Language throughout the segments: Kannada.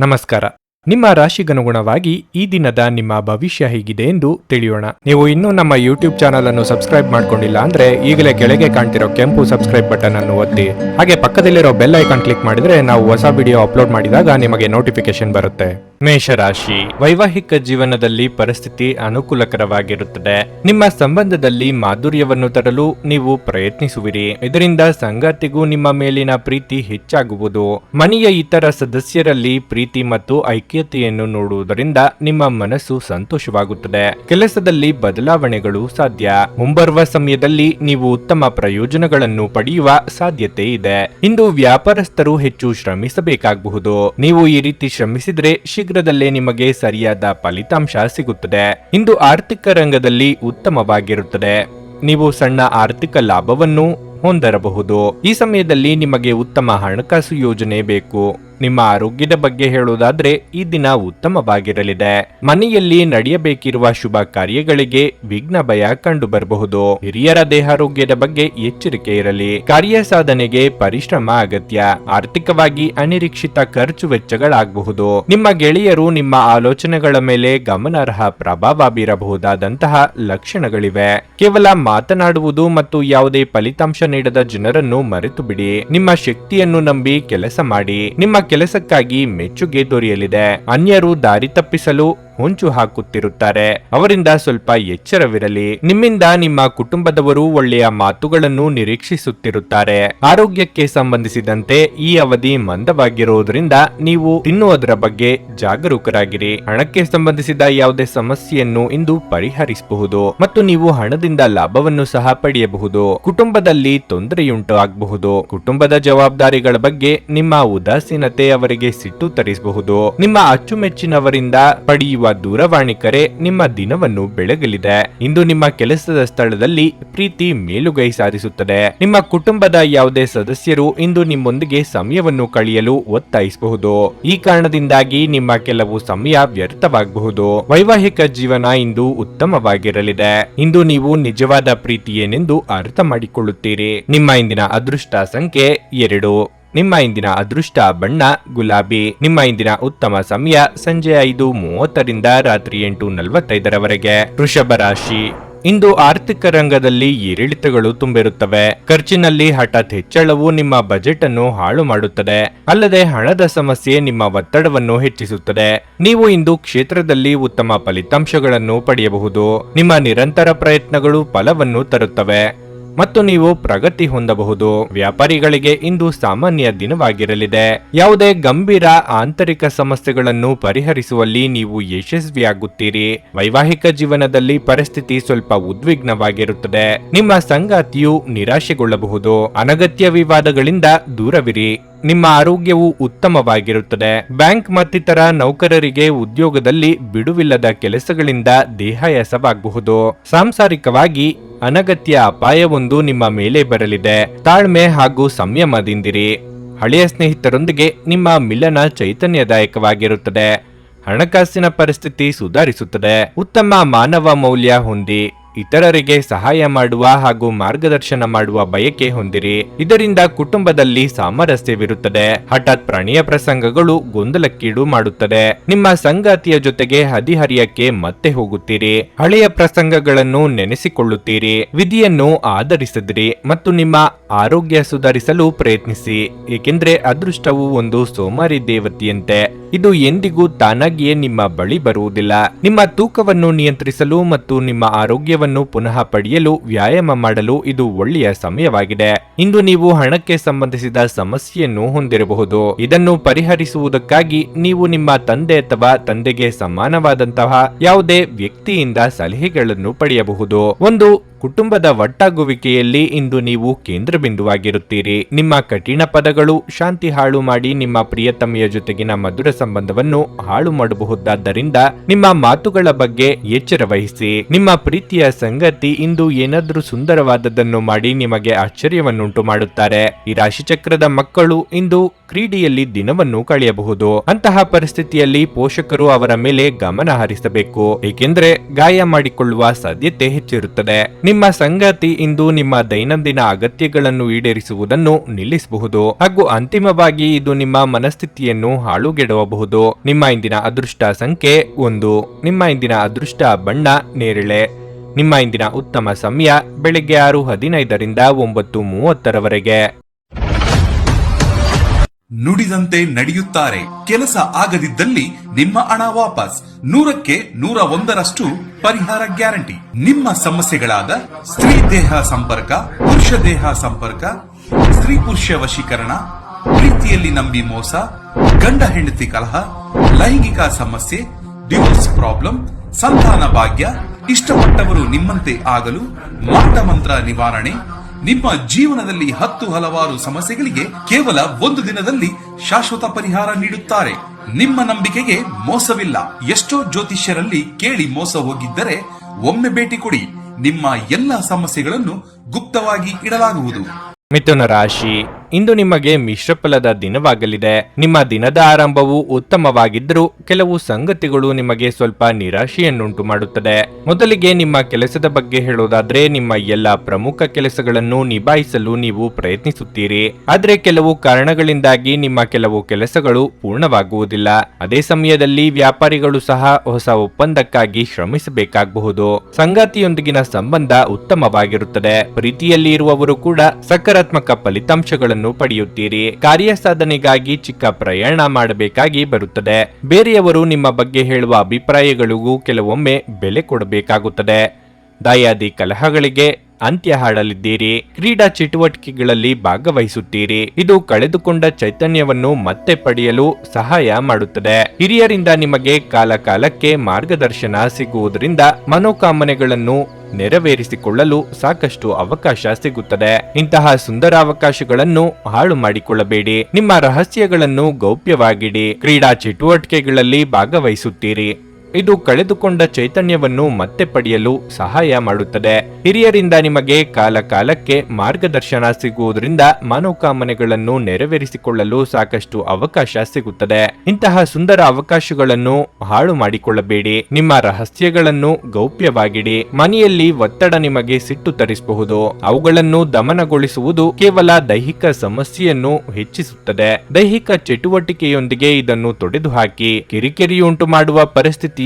ನಮಸ್ಕಾರ. ನಿಮ್ಮ ರಾಶಿಗನುಗುಣವಾಗಿ ಈ ದಿನದ ನಿಮ್ಮ ಭವಿಷ್ಯ ಹೇಗಿದೆ ಎಂದು ತಿಳಿಯೋಣ. ನೀವು ಇನ್ನೂ ನಮ್ಮ ಯೂಟ್ಯೂಬ್ ಚಾನಲ್ ಅನ್ನು ಸಬ್ಸ್ಕ್ರೈಬ್ ಮಾಡ್ಕೊಂಡಿಲ್ಲ ಅಂದ್ರೆ ಈಗಲೇ ಕೆಳಗೆ ಕಾಣ್ತಿರೋ ಕೆಂಪು ಸಬ್ಸ್ಕ್ರೈಬ್ ಬಟನ್ ಅನ್ನು ಒತ್ತಿ, ಹಾಗೆ ಪಕ್ಕದಲ್ಲಿರೋ ಬೆಲ್ ಐಕಾನ್ ಕ್ಲಿಕ್ ಮಾಡಿದ್ರೆ ನಾವು ಹೊಸ ವಿಡಿಯೋ ಅಪ್ಲೋಡ್ ಮಾಡಿದಾಗ ನಿಮಗೆ ನೋಟಿಫಿಕೇಶನ್ ಬರುತ್ತೆ. ಮೇಷರಾಶಿ, ವೈವಾಹಿಕ ಜೀವನದಲ್ಲಿ ಪರಿಸ್ಥಿತಿ ಅನುಕೂಲಕರವಾಗಿರುತ್ತದೆ. ನಿಮ್ಮ ಸಂಬಂಧದಲ್ಲಿ ಮಾಧುರ್ಯವನ್ನು ತರಲು ನೀವು ಪ್ರಯತ್ನಿಸುವಿರಿ. ಇದರಿಂದ ಸಂಗಾತಿಗೂ ನಿಮ್ಮ ಮೇಲಿನ ಪ್ರೀತಿ ಹೆಚ್ಚಾಗುವುದು. ಮನೆಯ ಇತರ ಸದಸ್ಯರಲ್ಲಿ ಪ್ರೀತಿ ಮತ್ತು ಐಕ್ಯತೆಯನ್ನು ನೋಡುವುದರಿಂದ ನಿಮ್ಮ ಮನಸ್ಸು ಸಂತೋಷವಾಗುತ್ತದೆ. ಕೆಲಸದಲ್ಲಿ ಬದಲಾವಣೆಗಳು ಸಾಧ್ಯ. ಮುಂಬರುವ ಸಮಯದಲ್ಲಿ ನೀವು ಉತ್ತಮ ಪ್ರಯೋಜನಗಳನ್ನು ಪಡೆಯುವ ಸಾಧ್ಯತೆ ಇದೆ. ಇಂದು ವ್ಯಾಪಾರಸ್ಥರು ಹೆಚ್ಚು ಶ್ರಮಿಸಬೇಕಾಗಬಹುದು. ನೀವು ಈ ರೀತಿ ಶ್ರಮಿಸಿದ್ರೆ ಶೀಘ್ರದಲ್ಲೇ ನಿಮಗೆ ಸರಿಯಾದ ಫಲಿತಾಂಶ ಸಿಗುತ್ತದೆ. ಇಂದು ಆರ್ಥಿಕ ರಂಗದಲ್ಲಿ ಉತ್ತಮವಾಗಿರುತ್ತದೆ. ನೀವು ಸಣ್ಣ ಆರ್ಥಿಕ ಲಾಭವನ್ನು ಹೊಂದರಬಹುದು. ಈ ಸಮಯದಲ್ಲಿ ನಿಮಗೆ ಉತ್ತಮ ಹಣಕಾಸು ಯೋಜನೆ ಬೇಕು. ನಿಮ್ಮ ಆರೋಗ್ಯದ ಬಗ್ಗೆ ಹೇಳುವುದಾದ್ರೆ ಈ ದಿನ ಉತ್ತಮವಾಗಿರಲಿದೆ. ಮನೆಯಲ್ಲಿ ನಡೆಯಬೇಕಿರುವ ಶುಭ ಕಾರ್ಯಗಳಿಗೆ ವಿಘ್ನ ಭಯ ಕಂಡು ಬರಬಹುದು. ಹಿರಿಯರ ದೇಹಾರೋಗ್ಯದ ಬಗ್ಗೆ ಎಚ್ಚರಿಕೆ ಇರಲಿ. ಕಾರ್ಯ ಸಾಧನೆಗೆ ಪರಿಶ್ರಮ ಅಗತ್ಯ. ಆರ್ಥಿಕವಾಗಿ ಅನಿರೀಕ್ಷಿತ ಖರ್ಚು ವೆಚ್ಚಗಳಾಗಬಹುದು. ನಿಮ್ಮ ಗೆಳೆಯರು ನಿಮ್ಮ ಆಲೋಚನೆಗಳ ಮೇಲೆ ಗಮನಾರ್ಹ ಪ್ರಭಾವ ಬೀರಬಹುದಾದಂತಹ ಲಕ್ಷಣಗಳಿವೆ. ಕೇವಲ ಮಾತನಾಡುವುದು ಮತ್ತು ಯಾವುದೇ ಫಲಿತಾಂಶ ನೀಡದ ಜನರನ್ನು ಮರೆತು ಬಿಡಿ. ನಿಮ್ಮ ಶಕ್ತಿಯನ್ನು ನಂಬಿ ಕೆಲಸ ಮಾಡಿ. ನಿಮ್ಮ ಕೆಲಸಕ್ಕಾಗಿ ಮೆಚ್ಚುಗೆ ದೊರೆಯಲಿದೆ. ಅನ್ಯರು ದಾರಿ ತಪ್ಪಿಸಲು ಹೊಂಚು ಹಾಕುತ್ತಿರುತ್ತಾರೆ. ಅವರಿಂದ ಸ್ವಲ್ಪ ಎಚ್ಚರವಿರಲಿ. ನಿಮ್ಮಿಂದ ನಿಮ್ಮ ಕುಟುಂಬದವರು ಒಳ್ಳೆಯ ಮಾತುಗಳನ್ನು ನಿರೀಕ್ಷಿಸುತ್ತಿರುತ್ತಾರೆ. ಆರೋಗ್ಯಕ್ಕೆ ಸಂಬಂಧಿಸಿದಂತೆ ಈ ಅವಧಿ ಮಂದವಾಗಿರುವುದರಿಂದ ನೀವು ತಿನ್ನುವುದರ ಬಗ್ಗೆ ಜಾಗರೂಕರಾಗಿರಿ. ಹಣಕ್ಕೆ ಸಂಬಂಧಿಸಿದ ಯಾವುದೇ ಸಮಸ್ಯೆಯನ್ನು ಇಂದು ಪರಿಹರಿಸಬಹುದು ಮತ್ತು ನೀವು ಹಣದಿಂದ ಲಾಭವನ್ನು ಸಹ ಪಡೆಯಬಹುದು. ಕುಟುಂಬದಲ್ಲಿ ತೊಂದರೆಯುಂಟು ಆಗಬಹುದು. ಕುಟುಂಬದ ಜವಾಬ್ದಾರಿಗಳ ಬಗ್ಗೆ ನಿಮ್ಮ ಉದಾಸೀನತೆ ಅವರಿಗೆ ಸಿಟ್ಟು ತರಿಸಬಹುದು. ನಿಮ್ಮ ಅಚ್ಚುಮೆಚ್ಚಿನವರಿಂದ ಪಡೆಯುವ ದೂರವಾಣಿ ಕರೆ ನಿಮ್ಮ ದಿನವನ್ನು ಬೆಳಗಲಿದೆ. ಇಂದು ನಿಮ್ಮ ಕೆಲಸದ ಸ್ಥಳದಲ್ಲಿ ಪ್ರೀತಿ ಮೇಲುಗೈ ಸಾಧಿಸುತ್ತದೆ. ನಿಮ್ಮ ಕುಟುಂಬದ ಯಾವುದೇ ಸದಸ್ಯರು ಇಂದು ನಿಮ್ಮೊಂದಿಗೆ ಸಮಯವನ್ನು ಕಳೆಯಲು ಒತ್ತಾಯಿಸಬಹುದು. ಈ ಕಾರಣದಿಂದಾಗಿ ನಿಮ್ಮ ಕೆಲವು ಸಮಯ ವ್ಯರ್ಥವಾಗಬಹುದು. ವೈವಾಹಿಕ ಜೀವನ ಇಂದು ಉತ್ತಮವಾಗಿರಲಿದೆ. ಇಂದು ನೀವು ನಿಜವಾದ ಪ್ರೀತಿ ಏನೆಂದು ಅರ್ಥ ಮಾಡಿಕೊಳ್ಳುತ್ತೀರಿ. ನಿಮ್ಮ ಇಂದಿನ ಅದೃಷ್ಟ ಸಂಖ್ಯೆ 2. ನಿಮ್ಮ ಇಂದಿನ ಅದೃಷ್ಟ ಬಣ್ಣ ಗುಲಾಬಿ. ನಿಮ್ಮ ಇಂದಿನ ಉತ್ತಮ ಸಮಯ ಸಂಜೆ 5:30ರಿಂದ ರಾತ್ರಿ 8:45ರವರೆಗೆ. ವೃಷಭ ರಾಶಿ, ಇಂದು ಆರ್ಥಿಕ ರಂಗದಲ್ಲಿ ಏರಿಳಿತಗಳು ತುಂಬಿರುತ್ತವೆ. ಖರ್ಚಿನಲ್ಲಿ ಹಠಾತ್ ಹೆಚ್ಚಳವು ನಿಮ್ಮ ಬಜೆಟ್ ಅನ್ನು ಹಾಳು ಮಾಡುತ್ತದೆ. ಅಲ್ಲದೆ ಹಣದ ಸಮಸ್ಯೆ ನಿಮ್ಮ ಒತ್ತಡವನ್ನು ಹೆಚ್ಚಿಸುತ್ತದೆ. ನೀವು ಇಂದು ಕ್ಷೇತ್ರದಲ್ಲಿ ಉತ್ತಮ ಫಲಿತಾಂಶಗಳನ್ನು ಪಡೆಯಬಹುದು. ನಿಮ್ಮ ನಿರಂತರ ಪ್ರಯತ್ನಗಳು ಫಲವನ್ನು ತರುತ್ತವೆ ಮತ್ತು ನೀವು ಪ್ರಗತಿ ಹೊಂದಬಹುದು. ವ್ಯಾಪಾರಿಗಳಿಗೆ ಇಂದು ಸಾಮಾನ್ಯ ದಿನವಾಗಿರಲಿದೆ. ಯಾವುದೇ ಗಂಭೀರ ಆಂತರಿಕ ಸಮಸ್ಯೆಗಳನ್ನು ಪರಿಹರಿಸುವಲ್ಲಿ ನೀವು ಯಶಸ್ವಿಯಾಗುತ್ತೀರಿ. ವೈವಾಹಿಕ ಜೀವನದಲ್ಲಿ ಪರಿಸ್ಥಿತಿ ಸ್ವಲ್ಪ ಉದ್ವಿಗ್ನವಾಗಿರುತ್ತದೆ. ನಿಮ್ಮ ಸಂಗಾತಿಯು ನಿರಾಶೆಗೊಳ್ಳಬಹುದು. ಅನಗತ್ಯ ವಿವಾದಗಳಿಂದ ದೂರವಿರಿ. ನಿಮ್ಮ ಆರೋಗ್ಯವು ಉತ್ತಮವಾಗಿರುತ್ತದೆ. ಬ್ಯಾಂಕ್ ಮತ್ತಿತರ ನೌಕರರಿಗೆ ಉದ್ಯೋಗದಲ್ಲಿ ಬಿಡುವಿಲ್ಲದ ಕೆಲಸಗಳಿಂದ ದೇಹಾಯಾಸವಾಗಬಹುದು. ಸಾಂಸಾರಿಕವಾಗಿ ಅನಗತ್ಯ ಅಪಾಯವೊಂದು ನಿಮ್ಮ ಮೇಲೆ ಬರಲಿದೆ. ತಾಳ್ಮೆ ಹಾಗೂ ಸಂಯಮದಿಂದಿರಿ. ಹಳೆಯ ಸ್ನೇಹಿತರೊಂದಿಗೆ ನಿಮ್ಮ ಮಿಲನ ಚೈತನ್ಯದಾಯಕವಾಗಿರುತ್ತದೆ. ಹಣಕಾಸಿನ ಪರಿಸ್ಥಿತಿ ಸುಧಾರಿಸುತ್ತದೆ. ಉತ್ತಮ ಮಾನವ ಮೌಲ್ಯ ಹೊಂದಿ ಇತರರಿಗೆ ಸಹಾಯ ಮಾಡುವ ಹಾಗೂ ಮಾರ್ಗದರ್ಶನ ಮಾಡುವ ಬಯಕೆ ಹೊಂದಿರಿ. ಇದರಿಂದ ಕುಟುಂಬದಲ್ಲಿ ಸಾಮರಸ್ಯವಿರುತ್ತದೆ. ಹಠಾತ್ ಪ್ರಾಣಿಯ ಪ್ರಸಂಗಗಳು ಗೊಂದಲಕ್ಕೀಡು ಮಾಡುತ್ತದೆ. ನಿಮ್ಮ ಸಂಗಾತಿಯ ಜೊತೆಗೆ ಹದಿಹರಿಯಕ್ಕೆ ಮತ್ತೆ ಹೋಗುತ್ತೀರಿ. ಹಳೆಯ ಪ್ರಸಂಗಗಳನ್ನು ನೆನೆಸಿಕೊಳ್ಳುತ್ತೀರಿ. ವಿಧಿಯನ್ನು ಆಧರಿಸಿದ್ರಿ ಮತ್ತು ನಿಮ್ಮ ಆರೋಗ್ಯ ಸುಧಾರಿಸಲು ಪ್ರಯತ್ನಿಸಿ. ಏಕೆಂದ್ರೆ ಅದೃಷ್ಟವು ಒಂದು ಸೋಮಾರಿ ದೇವತೆಯಂತೆ. ಇದು ಎಂದಿಗೂ ತಾನಾಗಿಯೇ ನಿಮ್ಮ ಬಳಿ ಬರುವುದಿಲ್ಲ. ನಿಮ್ಮ ತೂಕವನ್ನು ನಿಯಂತ್ರಿಸಲು ಮತ್ತು ನಿಮ್ಮ ಆರೋಗ್ಯವನ್ನು ಪುನಃ ಪಡೆಯಲು ವ್ಯಾಯಾಮ ಮಾಡಲು ಇದು ಒಳ್ಳೆಯ ಸಮಯವಾಗಿದೆ. ಇಂದು ನೀವು ಹಣಕ್ಕೆ ಸಂಬಂಧಿಸಿದ ಸಮಸ್ಯೆಯನ್ನು ಹೊಂದಿರಬಹುದು. ಇದನ್ನು ಪರಿಹರಿಸುವುದಕ್ಕಾಗಿ ನೀವು ನಿಮ್ಮ ತಂದೆ ಅಥವಾ ತಂದೆಗೆ ಸಮಾನವಾದಂತಹ ಯಾವುದೇ ವ್ಯಕ್ತಿಯಿಂದ ಸಲಹೆಗಳನ್ನು ಪಡೆಯಬಹುದು. ಒಂದು ಕುಟುಂಬದ ಒಟ್ಟಾಗುವಿಕೆಯಲ್ಲಿ ಇಂದು ನೀವು ಕೇಂದ್ರ ಬಿಂದುವಾಗಿರುತ್ತೀರಿ. ನಿಮ್ಮ ಕಠಿಣ ಪದಗಳು ಶಾಂತಿ ಹಾಳು ಮಾಡಿ ನಿಮ್ಮ ಪ್ರಿಯತಮೆಯ ಜೊತೆಗಿನ ಮಧುರ ಸಂಬಂಧವನ್ನು ಹಾಳು ಮಾಡಬಹುದಾದ್ದರಿಂದ ನಿಮ್ಮ ಮಾತುಗಳ ಬಗ್ಗೆ ಎಚ್ಚರ ವಹಿಸಿ. ನಿಮ್ಮ ಪ್ರೀತಿಯ ಸಂಗತಿ ಇಂದು ಏನಾದ್ರೂ ಸುಂದರವಾದದ್ದನ್ನು ಮಾಡಿ ನಿಮಗೆ ಆಶ್ಚರ್ಯವನ್ನುಂಟು ಮಾಡುತ್ತಾರೆ. ಈ ರಾಶಿಚಕ್ರದ ಮಕ್ಕಳು ಇಂದು ಕ್ರೀಡೆಯಲ್ಲಿ ದಿನವನ್ನು ಕಳೆಯಬಹುದು. ಅಂತಹ ಪರಿಸ್ಥಿತಿಯಲ್ಲಿ ಪೋಷಕರು ಅವರ ಮೇಲೆ ಗಮನ ಹರಿಸಬೇಕು. ಏಕೆಂದರೆ ಗಾಯ ಮಾಡಿಕೊಳ್ಳುವ ಸಾಧ್ಯತೆ ಹೆಚ್ಚಿರುತ್ತದೆ. ನಿಮ್ಮ ಸಂಗಾತಿ ಇಂದು ನಿಮ್ಮ ದೈನಂದಿನ ಅಗತ್ಯಗಳನ್ನು ಈಡೇರಿಸುವುದನ್ನು ನಿಲ್ಲಿಸಬಹುದು ಹಾಗೂ ಅಂತಿಮವಾಗಿ ಇದು ನಿಮ್ಮ ಮನಸ್ಥಿತಿಯನ್ನು ಹಾಳುಗೆಡವಬಹುದು. ನಿಮ್ಮ ಇಂದಿನ ಅದೃಷ್ಟ ಸಂಖ್ಯೆ 1. ನಿಮ್ಮ ಇಂದಿನ ಅದೃಷ್ಟ ಬಣ್ಣ ನೇರಳೆ. ನಿಮ್ಮ ಇಂದಿನ ಉತ್ತಮ ಸಮಯ ಬೆಳಗ್ಗೆ 6:15ರಿಂದ 9:30ರವರೆಗೆ. ನುಡಿದಂತೆ ನಡೆಯುತ್ತಾರೆ. ಕೆಲಸ ಆಗದಿದ್ದಲ್ಲಿ ನಿಮ್ಮ ಹಣ ವಾಪಸ್. 100ಕ್ಕೆ 101ರಷ್ಟು ಪರಿಹಾರ ಗ್ಯಾರಂಟಿ. ನಿಮ್ಮ ಸಮಸ್ಯೆಗಳಾದ ಸ್ತ್ರೀ ದೇಹ ಸಂಪರ್ಕ, ಪುರುಷ ದೇಹ ಸಂಪರ್ಕ, ಸ್ತ್ರೀ ಪುರುಷ ವಶೀಕರಣ, ಪ್ರೀತಿಯಲ್ಲಿ ನಂಬಿ ಮೋಸ, ಗಂಡ ಹೆಂಡತಿ ಕಲಹ, ಲೈಂಗಿಕ ಸಮಸ್ಯೆ, ಡಿವೋರ್ಸ್ ಪ್ರಾಬ್ಲಮ್, ಸಂತಾನ ಭಾಗ್ಯ, ಇಷ್ಟಪಟ್ಟವರು ನಿಮ್ಮಂತೆ ಆಗಲು ಮಾಟ ಮಂತ್ರ ನಿವಾರಣೆ, ನಿಮ್ಮ ಜೀವನದಲ್ಲಿ 10 ಹಲವಾರು ಸಮಸ್ಯೆಗಳಿಗೆ ಕೇವಲ 1 ದಿನದಲ್ಲಿ ಶಾಶ್ವತ ಪರಿಹಾರ ನೀಡುತ್ತಾರೆ. ನಿಮ್ಮ ನಂಬಿಕೆಗೆ ಮೋಸವಿಲ್ಲ. ಎಷ್ಟೋ ಜ್ಯೋತಿಷ್ಯರಲ್ಲಿ ಕೇಳಿ ಮೋಸ ಹೋಗಿದ್ದರೆ ಒಮ್ಮೆ ಭೇಟಿ ಕೊಡಿ. ನಿಮ್ಮ ಎಲ್ಲ ಸಮಸ್ಯೆಗಳನ್ನು ಗುಪ್ತವಾಗಿ ಇಡಲಾಗುವುದು. ಮಿಥುನ ರಾಶಿ, ಇಂದು ನಿಮಗೆ ಮಿಶ್ರಫಲದ ದಿನವಾಗಲಿದೆ. ನಿಮ್ಮ ದಿನದ ಆರಂಭವು ಉತ್ತಮವಾಗಿದ್ದರೂ ಕೆಲವು ಸಂಗತಿಗಳು ನಿಮಗೆ ಸ್ವಲ್ಪ ನಿರಾಶೆಯನ್ನುಂಟು ಮಾಡುತ್ತದೆ. ಮೊದಲಿಗೆ ನಿಮ್ಮ ಕೆಲಸದ ಬಗ್ಗೆ ಹೇಳೋದಾದ್ರೆ, ನಿಮ್ಮ ಎಲ್ಲ ಪ್ರಮುಖ ಕೆಲಸಗಳನ್ನು ನಿಭಾಯಿಸಲು ನೀವು ಪ್ರಯತ್ನಿಸುತ್ತೀರಿ. ಆದ್ರೆ ಕೆಲವು ಕಾರಣಗಳಿಂದಾಗಿ ನಿಮ್ಮ ಕೆಲವು ಕೆಲಸಗಳು ಪೂರ್ಣವಾಗುವುದಿಲ್ಲ. ಅದೇ ಸಮಯದಲ್ಲಿ ವ್ಯಾಪಾರಿಗಳು ಸಹ ಹೊಸ ಒಪ್ಪಂದಕ್ಕಾಗಿ ಶ್ರಮಿಸಬೇಕಾಗಬಹುದು. ಸಂಗಾತಿಯೊಂದಿಗಿನ ಸಂಬಂಧ ಉತ್ತಮವಾಗಿರುತ್ತದೆ. ಪ್ರೀತಿಯಲ್ಲಿ ಇರುವವರು ಕೂಡ ಸಕಾರಾತ್ಮಕ ಫಲಿತಾಂಶಗಳನ್ನು ಪಡೆಯುತ್ತೀರಿ. ಕಾರ್ಯಸಾಧನೆಗಾಗಿ ಚಿಕ್ಕ ಪ್ರಯಾಣ ಮಾಡಬೇಕಾಗಿ ಬರುತ್ತದೆ. ಬೇರೆಯವರು ನಿಮ್ಮ ಬಗ್ಗೆ ಹೇಳುವ ಅಭಿಪ್ರಾಯಗಳಿಗೂ ಕೆಲವೊಮ್ಮೆ ಬೆಲೆ ಕೊಡಬೇಕಾಗುತ್ತದೆ. ದಾಯಾದಿ ಕಲಹಗಳಿಗೆ ಅಂತ್ಯ ಹಾಡಲಿದ್ದೀರಿ. ಕ್ರೀಡಾ ಚಟುವಟಿಕೆಗಳಲ್ಲಿ ಭಾಗವಹಿಸುತ್ತೀರಿ. ಇದು ಕಳೆದುಕೊಂಡ ಚೈತನ್ಯವನ್ನು ಮತ್ತೆ ಪಡೆಯಲು ಸಹಾಯ ಮಾಡುತ್ತದೆ. ಹಿರಿಯರಿಂದ ನಿಮಗೆ ಕಾಲಕಾಲಕ್ಕೆ ಮಾರ್ಗದರ್ಶನ ಸಿಗುವುದರಿಂದ ಮನೋಕಾಮನೆಗಳನ್ನು ನೆರವೇರಿಸಿಕೊಳ್ಳಲು ಸಾಕಷ್ಟು ಅವಕಾಶ ಸಿಗುತ್ತದೆ. ಇಂತಹ ಸುಂದರ ಅವಕಾಶಗಳನ್ನು ಹಾಳು ಮಾಡಿಕೊಳ್ಳಬೇಡಿ. ನಿಮ್ಮ ರಹಸ್ಯಗಳನ್ನು ಗೌಪ್ಯವಾಗಿಡಿ. ಕ್ರೀಡಾ ಚಟುವಟಿಕೆಗಳಲ್ಲಿ ಭಾಗವಹಿಸುತ್ತೀರಿ. ಇದು ಕಳೆದುಕೊಂಡ ಚೈತನ್ಯವನ್ನು ಮತ್ತೆ ಪಡೆಯಲು ಸಹಾಯ ಮಾಡುತ್ತದೆ. ಹಿರಿಯರಿಂದ ನಿಮಗೆ ಕಾಲಕಾಲಕ್ಕೆ ಮಾರ್ಗದರ್ಶನ ಸಿಗುವುದರಿಂದ ಮನೋಕಾಮನೆಗಳನ್ನು ನೆರವೇರಿಸಿಕೊಳ್ಳಲು ಸಾಕಷ್ಟು ಅವಕಾಶ ಸಿಗುತ್ತದೆ. ಇಂತಹ ಸುಂದರ ಅವಕಾಶಗಳನ್ನು ಹಾಳು ಮಾಡಿಕೊಳ್ಳಬೇಡಿ. ನಿಮ್ಮ ರಹಸ್ಯಗಳನ್ನು ಗೌಪ್ಯವಾಗಿಡಿ. ಮನೆಯಲ್ಲಿ ಒತ್ತಡ ನಿಮಗೆ ಸಿಟ್ಟು ತರಿಸಬಹುದು. ಅವುಗಳನ್ನು ದಮನಗೊಳಿಸುವುದು ಕೇವಲ ದೈಹಿಕ ಸಮಸ್ಯೆಯನ್ನು ಹೆಚ್ಚಿಸುತ್ತದೆ. ದೈಹಿಕ ಚಟುವಟಿಕೆಯೊಂದಿಗೆ ಇದನ್ನು ತೊಡೆದುಹಾಕಿ ಕಿರಿಕಿರಿಯುಂಟು ಮಾಡುವ ಪರಿಸ್ಥಿತಿ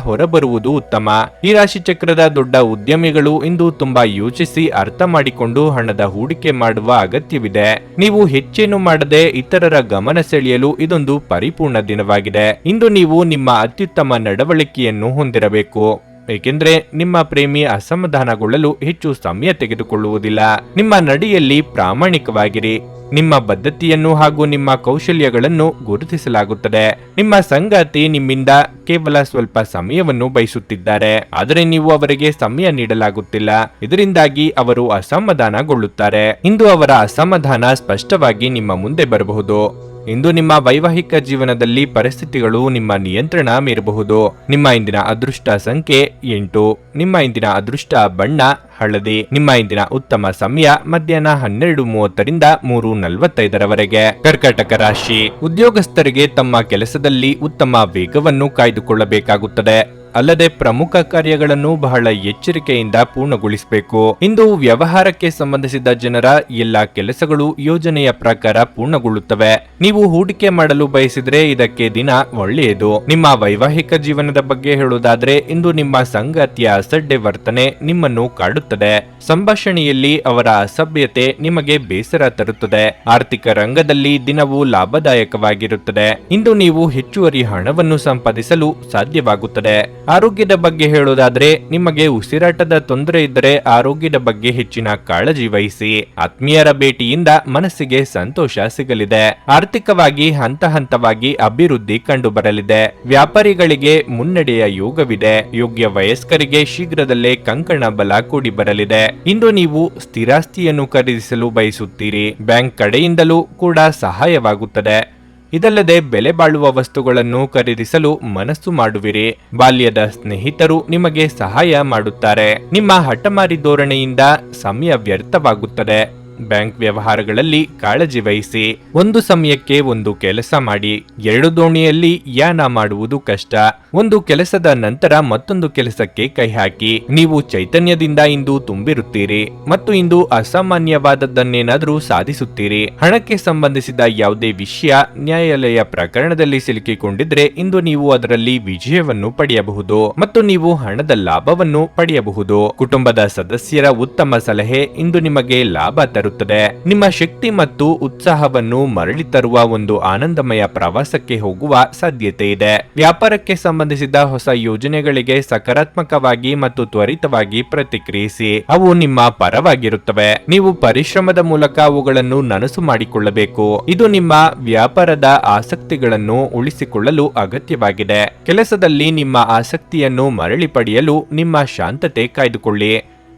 ಹೊರಬರುವುದು ಉತ್ತಮ. ಈ ರಾಶಿ ಚಕ್ರದ ದೊಡ್ಡ ಉದ್ಯಮಿಗಳು ಇಂದು ತುಂಬಾ ಯೋಚಿಸಿ ಅರ್ಥ ಮಾಡಿಕೊಂಡು ಹಣದ ಹೂಡಿಕೆ ಮಾಡುವ ಅಗತ್ಯವಿದೆ. ನೀವು ಹೆಚ್ಚೇನು ಮಾಡದೆ ಇತರರ ಗಮನ ಸೆಳೆಯಲು ಇದೊಂದು ಪರಿಪೂರ್ಣ ದಿನವಾಗಿದೆ. ಇಂದು ನೀವು ನಿಮ್ಮ ಅತ್ಯುತ್ತಮ ನಡವಳಿಕೆಯನ್ನು ಹೊಂದಿರಬೇಕು. ಏಕೆಂದ್ರೆ ನಿಮ್ಮ ಪ್ರೇಮಿ ಅಸಮಾಧಾನಗೊಳ್ಳಲು ಹೆಚ್ಚು ಸಮಯ ತೆಗೆದುಕೊಳ್ಳುವುದಿಲ್ಲ. ನಿಮ್ಮ ನಡೆಯಲ್ಲಿ ಪ್ರಾಮಾಣಿಕವಾಗಿರಿ. ನಿಮ್ಮ ಬದ್ಧತೆಯನ್ನು ಹಾಗೂ ನಿಮ್ಮ ಕೌಶಲ್ಯಗಳನ್ನು ಗುರುತಿಸಲಾಗುತ್ತದೆ. ನಿಮ್ಮ ಸಂಗಾತಿ ನಿಮ್ಮಿಂದ ಕೇವಲ ಸ್ವಲ್ಪ ಸಮಯವನ್ನು ಬಯಸುತ್ತಿದ್ದಾರೆ, ಆದರೆ ನೀವು ಅವರಿಗೆ ಸಮಯ ನೀಡಲಾಗುತ್ತಿಲ್ಲ. ಇದರಿಂದಾಗಿ ಅವರು ಅಸಮಾಧಾನಗೊಳ್ಳುತ್ತಾರೆ. ಇಂದು ಅವರ ಅಸಮಾಧಾನ ಸ್ಪಷ್ಟವಾಗಿ ನಿಮ್ಮ ಮುಂದೆ ಬರಬಹುದು. ಇಂದು ನಿಮ್ಮ ವೈವಾಹಿಕ ಜೀವನದಲ್ಲಿ ಪರಿಸ್ಥಿತಿಗಳು ನಿಮ್ಮ ನಿಯಂತ್ರಣ ಮೀರಬಹುದು. ನಿಮ್ಮ ಇಂದಿನ ಅದೃಷ್ಟ ಸಂಖ್ಯೆ 8. ನಿಮ್ಮ ಇಂದಿನ ಅದೃಷ್ಟ ಬಣ್ಣ ಹಳದಿ. ನಿಮ್ಮ ಇಂದಿನ ಉತ್ತಮ ಸಮಯ ಮಧ್ಯಾಹ್ನ 12:30ರಿಂದ 3:45ರವರೆಗೆ. ಕರ್ಕಾಟಕ ರಾಶಿ, ಉದ್ಯೋಗಸ್ಥರಿಗೆ ತಮ್ಮ ಕೆಲಸದಲ್ಲಿ ಉತ್ತಮ ವೇಗವನ್ನು ಕಾಯ್ದುಕೊಳ್ಳಬೇಕಾಗುತ್ತದೆ. ಅಲ್ಲದೆ ಪ್ರಮುಖ ಕಾರ್ಯಗಳನ್ನು ಬಹಳ ಎಚ್ಚರಿಕೆಯಿಂದ ಪೂರ್ಣಗೊಳಿಸಬೇಕು. ಇಂದು ವ್ಯವಹಾರಕ್ಕೆ ಸಂಬಂಧಿಸಿದ ಜನರ ಎಲ್ಲಾ ಕೆಲಸಗಳು ಯೋಜನೆಯ ಪ್ರಕಾರ ಪೂರ್ಣಗೊಳ್ಳುತ್ತವೆ. ನೀವು ಹೂಡಿಕೆ ಮಾಡಲು ಬಯಸಿದ್ರೆ ಇದಕ್ಕೆ ದಿನ ಒಳ್ಳೆಯದು. ನಿಮ್ಮ ವೈವಾಹಿಕ ಜೀವನದ ಬಗ್ಗೆ ಹೇಳುವುದಾದ್ರೆ, ಇಂದು ನಿಮ್ಮ ಸಂಗಾತಿಯ ಅಸಡ್ಡೆ ವರ್ತನೆ ನಿಮ್ಮನ್ನು ಕಾಡುತ್ತದೆ. ಸಂಭಾಷಣೆಯಲ್ಲಿ ಅವರ ಅಸಭ್ಯತೆ ನಿಮಗೆ ಬೇಸರ ತರುತ್ತದೆ. ಆರ್ಥಿಕ ರಂಗದಲ್ಲಿ ದಿನವು ಲಾಭದಾಯಕವಾಗಿರುತ್ತದೆ. ಇಂದು ನೀವು ಹೆಚ್ಚುವರಿ ಹಣವನ್ನು ಸಂಪಾದಿಸಲು ಸಾಧ್ಯವಾಗುತ್ತದೆ. ಆರೋಗ್ಯದ ಬಗ್ಗೆ ಹೇಳೋದಾದ್ರೆ, ನಿಮಗೆ ಉಸಿರಾಟದ ತೊಂದರೆ ಇದ್ದರೆ ಆರೋಗ್ಯದ ಬಗ್ಗೆ ಹೆಚ್ಚಿನ ಕಾಳಜಿ ವಹಿಸಿ. ಆತ್ಮೀಯರ ಭೇಟಿಯಿಂದ ಮನಸ್ಸಿಗೆ ಸಂತೋಷ ಸಿಗಲಿದೆ. ಆರ್ಥಿಕವಾಗಿ ಹಂತ ಹಂತವಾಗಿ ಅಭಿವೃದ್ಧಿ ಕಂಡು ಬರಲಿದೆ. ವ್ಯಾಪಾರಿಗಳಿಗೆ ಮುನ್ನಡೆಯ ಯೋಗವಿದೆ. ಯೋಗ್ಯ ವಯಸ್ಕರಿಗೆ ಶೀಘ್ರದಲ್ಲೇ ಕಂಕಣ ಬಲ ಕೂಡಿ ಬರಲಿದೆ. ಇಂದು ನೀವು ಸ್ಥಿರಾಸ್ತಿಯನ್ನು ಖರೀದಿಸಲು ಬಯಸುತ್ತೀರಿ. ಬ್ಯಾಂಕ್ ಕಡೆಯಿಂದಲೂ ಕೂಡ ಸಹಾಯವಾಗುತ್ತದೆ. ಇದಲ್ಲದೆ ಬೆಲೆ ಬಾಳುವ ವಸ್ತುಗಳನ್ನು ಖರೀದಿಸಲು ಮನಸ್ಸು ಮಾಡುವಿರಿ. ಬಾಲ್ಯದ ಸ್ನೇಹಿತರು ನಿಮಗೆ ಸಹಾಯ ಮಾಡುತ್ತಾರೆ. ನಿಮ್ಮ ಹಠಮಾರಿ ಧೋರಣೆಯಿಂದ ಸಮಯ ವ್ಯರ್ಥವಾಗುತ್ತದೆ. ಬ್ಯಾಂಕ್ ವ್ಯವಹಾರಗಳಲ್ಲಿ ಕಾಳಜಿ ವಹಿಸಿ. ಒಂದು ಸಮಯಕ್ಕೆ ಒಂದು ಕೆಲಸ ಮಾಡಿ. 2 ದೋಣಿಯಲ್ಲಿ ಯಾನ ಮಾಡುವುದು ಕಷ್ಟ. ಒಂದು ಕೆಲಸದ ನಂತರ ಮತ್ತೊಂದು ಕೆಲಸಕ್ಕೆ ಕೈ ಹಾಕಿ. ನೀವು ಚೈತನ್ಯದಿಂದ ಇಂದು ತುಂಬಿರುತ್ತೀರಿ ಮತ್ತು ಇಂದು ಅಸಾಮಾನ್ಯವಾದದ್ದನ್ನೇನಾದರೂ ಸಾಧಿಸುತ್ತೀರಿ. ಹಣಕ್ಕೆ ಸಂಬಂಧಿಸಿದ ಯಾವುದೇ ವಿಷಯ ನ್ಯಾಯಾಲಯ ಪ್ರಕರಣದಲ್ಲಿ ಸಿಲುಕಿಕೊಂಡಿದ್ರೆ ಇಂದು ನೀವು ಅದರಲ್ಲಿ ವಿಜಯವನ್ನು ಪಡೆಯಬಹುದು ಮತ್ತು ನೀವು ಹಣದ ಲಾಭವನ್ನು ಪಡೆಯಬಹುದು. ಕುಟುಂಬದ ಸದಸ್ಯರ ಉತ್ತಮ ಸಲಹೆ ಇಂದು ನಿಮಗೆ ಲಾಭ ತರುತ್ತದೆ. ನಿಮ್ಮ ಶಕ್ತಿ ಮತ್ತು ಉತ್ಸಾಹವನ್ನು ಮರಳಿ ತರುವ ಒಂದು ಆನಂದಮಯ ಪ್ರವಾಸಕ್ಕೆ ಹೋಗುವ ಸಾಧ್ಯತೆ ಇದೆ. ವ್ಯಾಪಾರಕ್ಕೆ ಸಂಬಂಧಿಸಿದ ಹೊಸ ಯೋಜನೆಗಳಿಗೆ ಸಕಾರಾತ್ಮಕವಾಗಿ ಮತ್ತು ತ್ವರಿತವಾಗಿ ಪ್ರತಿಕ್ರಿಯಿಸಿ. ಅವು ನಿಮ್ಮ ಪರವಾಗಿರುತ್ತವೆ. ನೀವು ಪರಿಶ್ರಮದ ಮೂಲಕ ಅವುಗಳನ್ನು ನನಸು ಮಾಡಿಕೊಳ್ಳಬೇಕು. ಇದು ನಿಮ್ಮ ವ್ಯಾಪಾರದ ಆಸಕ್ತಿಗಳನ್ನು ಉಳಿಸಿಕೊಳ್ಳಲು ಅಗತ್ಯವಾಗಿದೆ. ಕೆಲಸದಲ್ಲಿ ನಿಮ್ಮ ಆಸಕ್ತಿಯನ್ನು ಮರಳಿ ಪಡೆಯಲು ನಿಮ್ಮ ಶಾಂತತೆ ಕಾಯ್ದುಕೊಳ್ಳಿ.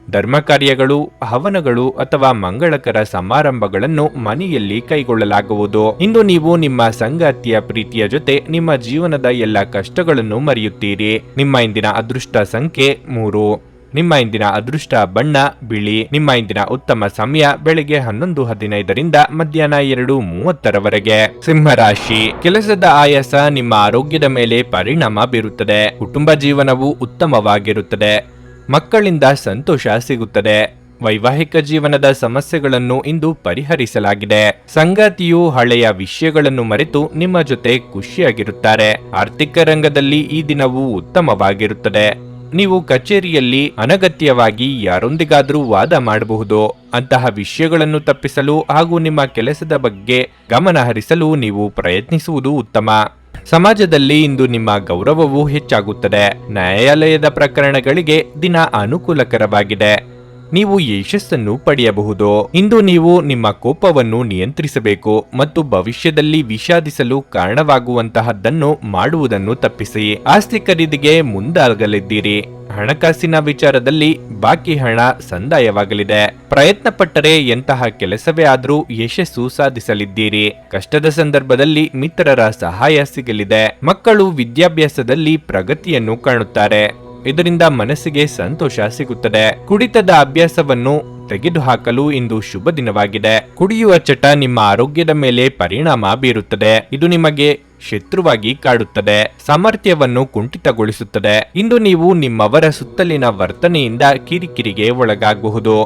ಧರ್ಮ ಕಾರ್ಯಗಳು, ಹವನಗಳು ಅಥವಾ ಮಂಗಳಕರ ಸಮಾರಂಭಗಳನ್ನು ಮನೆಯಲ್ಲಿ ಕೈಗೊಳ್ಳಲಾಗುವುದು. ಇಂದು ನೀವು ನಿಮ್ಮ ಸಂಗಾತಿಯ ಪ್ರೀತಿಯ ಜೊತೆ ನಿಮ್ಮ ಜೀವನದ ಎಲ್ಲ ಕಷ್ಟಗಳನ್ನು ಮರೆಯುತ್ತೀರಿ. ನಿಮ್ಮ ಇಂದಿನ ಅದೃಷ್ಟ ಸಂಖ್ಯೆ 3. ನಿಮ್ಮ ಇಂದಿನ ಅದೃಷ್ಟ ಬಣ್ಣ ಬಿಳಿ. ನಿಮ್ಮ ಇಂದಿನ ಉತ್ತಮ ಸಮಯ ಬೆಳಗ್ಗೆ 11:15ರಿಂದ ಮಧ್ಯಾಹ್ನ 2:30ರವರೆಗೆ. ಸಿಂಹರಾಶಿ. ಕೆಲಸದ ಆಯಾಸ ನಿಮ್ಮ ಆರೋಗ್ಯದ ಮೇಲೆ ಪರಿಣಾಮ ಬೀರುತ್ತದೆ. ಕುಟುಂಬ ಜೀವನವು ಉತ್ತಮವಾಗಿರುತ್ತದೆ. ಮಕ್ಕಳಿಂದ ಸಂತೋಷ ಸಿಗುತ್ತದೆ. ವೈವಾಹಿಕ ಜೀವನದ ಸಮಸ್ಯೆಗಳನ್ನು ಇಂದು ಪರಿಹರಿಸಲಾಗಿದೆ. ಸಂಗಾತಿಯು ಹಳೆಯ ವಿಷಯಗಳನ್ನು ಮರೆತು ನಿಮ್ಮ ಜೊತೆ ಖುಷಿಯಾಗಿರುತ್ತಾರೆ. ಆರ್ಥಿಕ ರಂಗದಲ್ಲಿ ಈ ದಿನವು ಉತ್ತಮವಾಗಿರುತ್ತದೆ. ನೀವು ಕಚೇರಿಯಲ್ಲಿ ಅನಗತ್ಯವಾಗಿ ಯಾರೊಂದಿಗಾದರೂ ವಾದ ಮಾಡಬಹುದು. ಅಂತಹ ವಿಷಯಗಳನ್ನು ತಪ್ಪಿಸಲು ಹಾಗೂ ನಿಮ್ಮ ಕೆಲಸದ ಬಗ್ಗೆ ಗಮನ ಹರಿಸಲು ನೀವು ಪ್ರಯತ್ನಿಸುವುದು ಉತ್ತಮ. ಸಮಾಜದಲ್ಲಿ ಇಂದು ನಿಮ್ಮ ಗೌರವವು ಹೆಚ್ಚಾಗುತ್ತದೆ. ನ್ಯಾಯಾಲಯದ ಪ್ರಕರಣಗಳಿಗೆ ದಿನ ಅನುಕೂಲಕರವಾಗಿದೆ. ನೀವು ಯಶಸ್ಸನ್ನು ಪಡೆಯಬಹುದು. ಇಂದು ನೀವು ನಿಮ್ಮ ಕೋಪವನ್ನು ನಿಯಂತ್ರಿಸಬೇಕು ಮತ್ತು ಭವಿಷ್ಯದಲ್ಲಿ ವಿಷಾದಿಸಲು ಕಾರಣವಾಗುವಂತಹದ್ದನ್ನು ಮಾಡುವುದನ್ನು ತಪ್ಪಿಸಿ. ಆಸ್ತಿ ಖರೀದಿಗೆ ಮುಂದಾಗಲಿದ್ದೀರಿ. ಹಣಕಾಸಿನ ವಿಚಾರದಲ್ಲಿ ಬಾಕಿ ಹಣ ಸಂದಾಯವಾಗಲಿದೆ. ಪ್ರಯತ್ನ ಪಟ್ಟರೆ ಎಂತಹ ಕೆಲಸವೇ ಆದರೂ ಯಶಸ್ಸು ಸಾಧಿಸಲಿದ್ದೀರಿ. ಕಷ್ಟದ ಸಂದರ್ಭದಲ್ಲಿ ಮಿತ್ರರ ಸಹಾಯ ಸಿಗಲಿದೆ. ಮಕ್ಕಳು ವಿದ್ಯಾಭ್ಯಾಸದಲ್ಲಿ ಪ್ರಗತಿಯನ್ನು ಕಾಣುತ್ತಾರೆ. ಇದರಿಂದ ಮನಸ್ಸಿಗೆ ಸಂತೋಷ ಸಿಗುತ್ತದೆ. ಕುಡಿತದ ಅಭ್ಯಾಸವನ್ನು ತೆಗೆದುಹಾಕಲು ಇಂದು ಶುಭ ದಿನವಾಗಿದೆ. ಕುಡಿಯುವ ಚಟ ನಿಮ್ಮ ಆರೋಗ್ಯದ ಮೇಲೆ ಪರಿಣಾಮ ಬೀರುತ್ತದೆ. ಇದು ನಿಮಗೆ ಶತ್ರುವಾಗಿ ಕಾಡುತ್ತದೆ. ಸಾಮರ್ಥ್ಯವನ್ನು ಕುಂಠಿತಗೊಳಿಸುತ್ತದೆ. ಇಂದು ನೀವು ನಿಮ್ಮವರ ಸುತ್ತಲಿನ ವರ್ತನೆಯಿಂದ ಕಿರಿಕಿರಿಗೆ ಒಳಗಾಗಬಹುದು.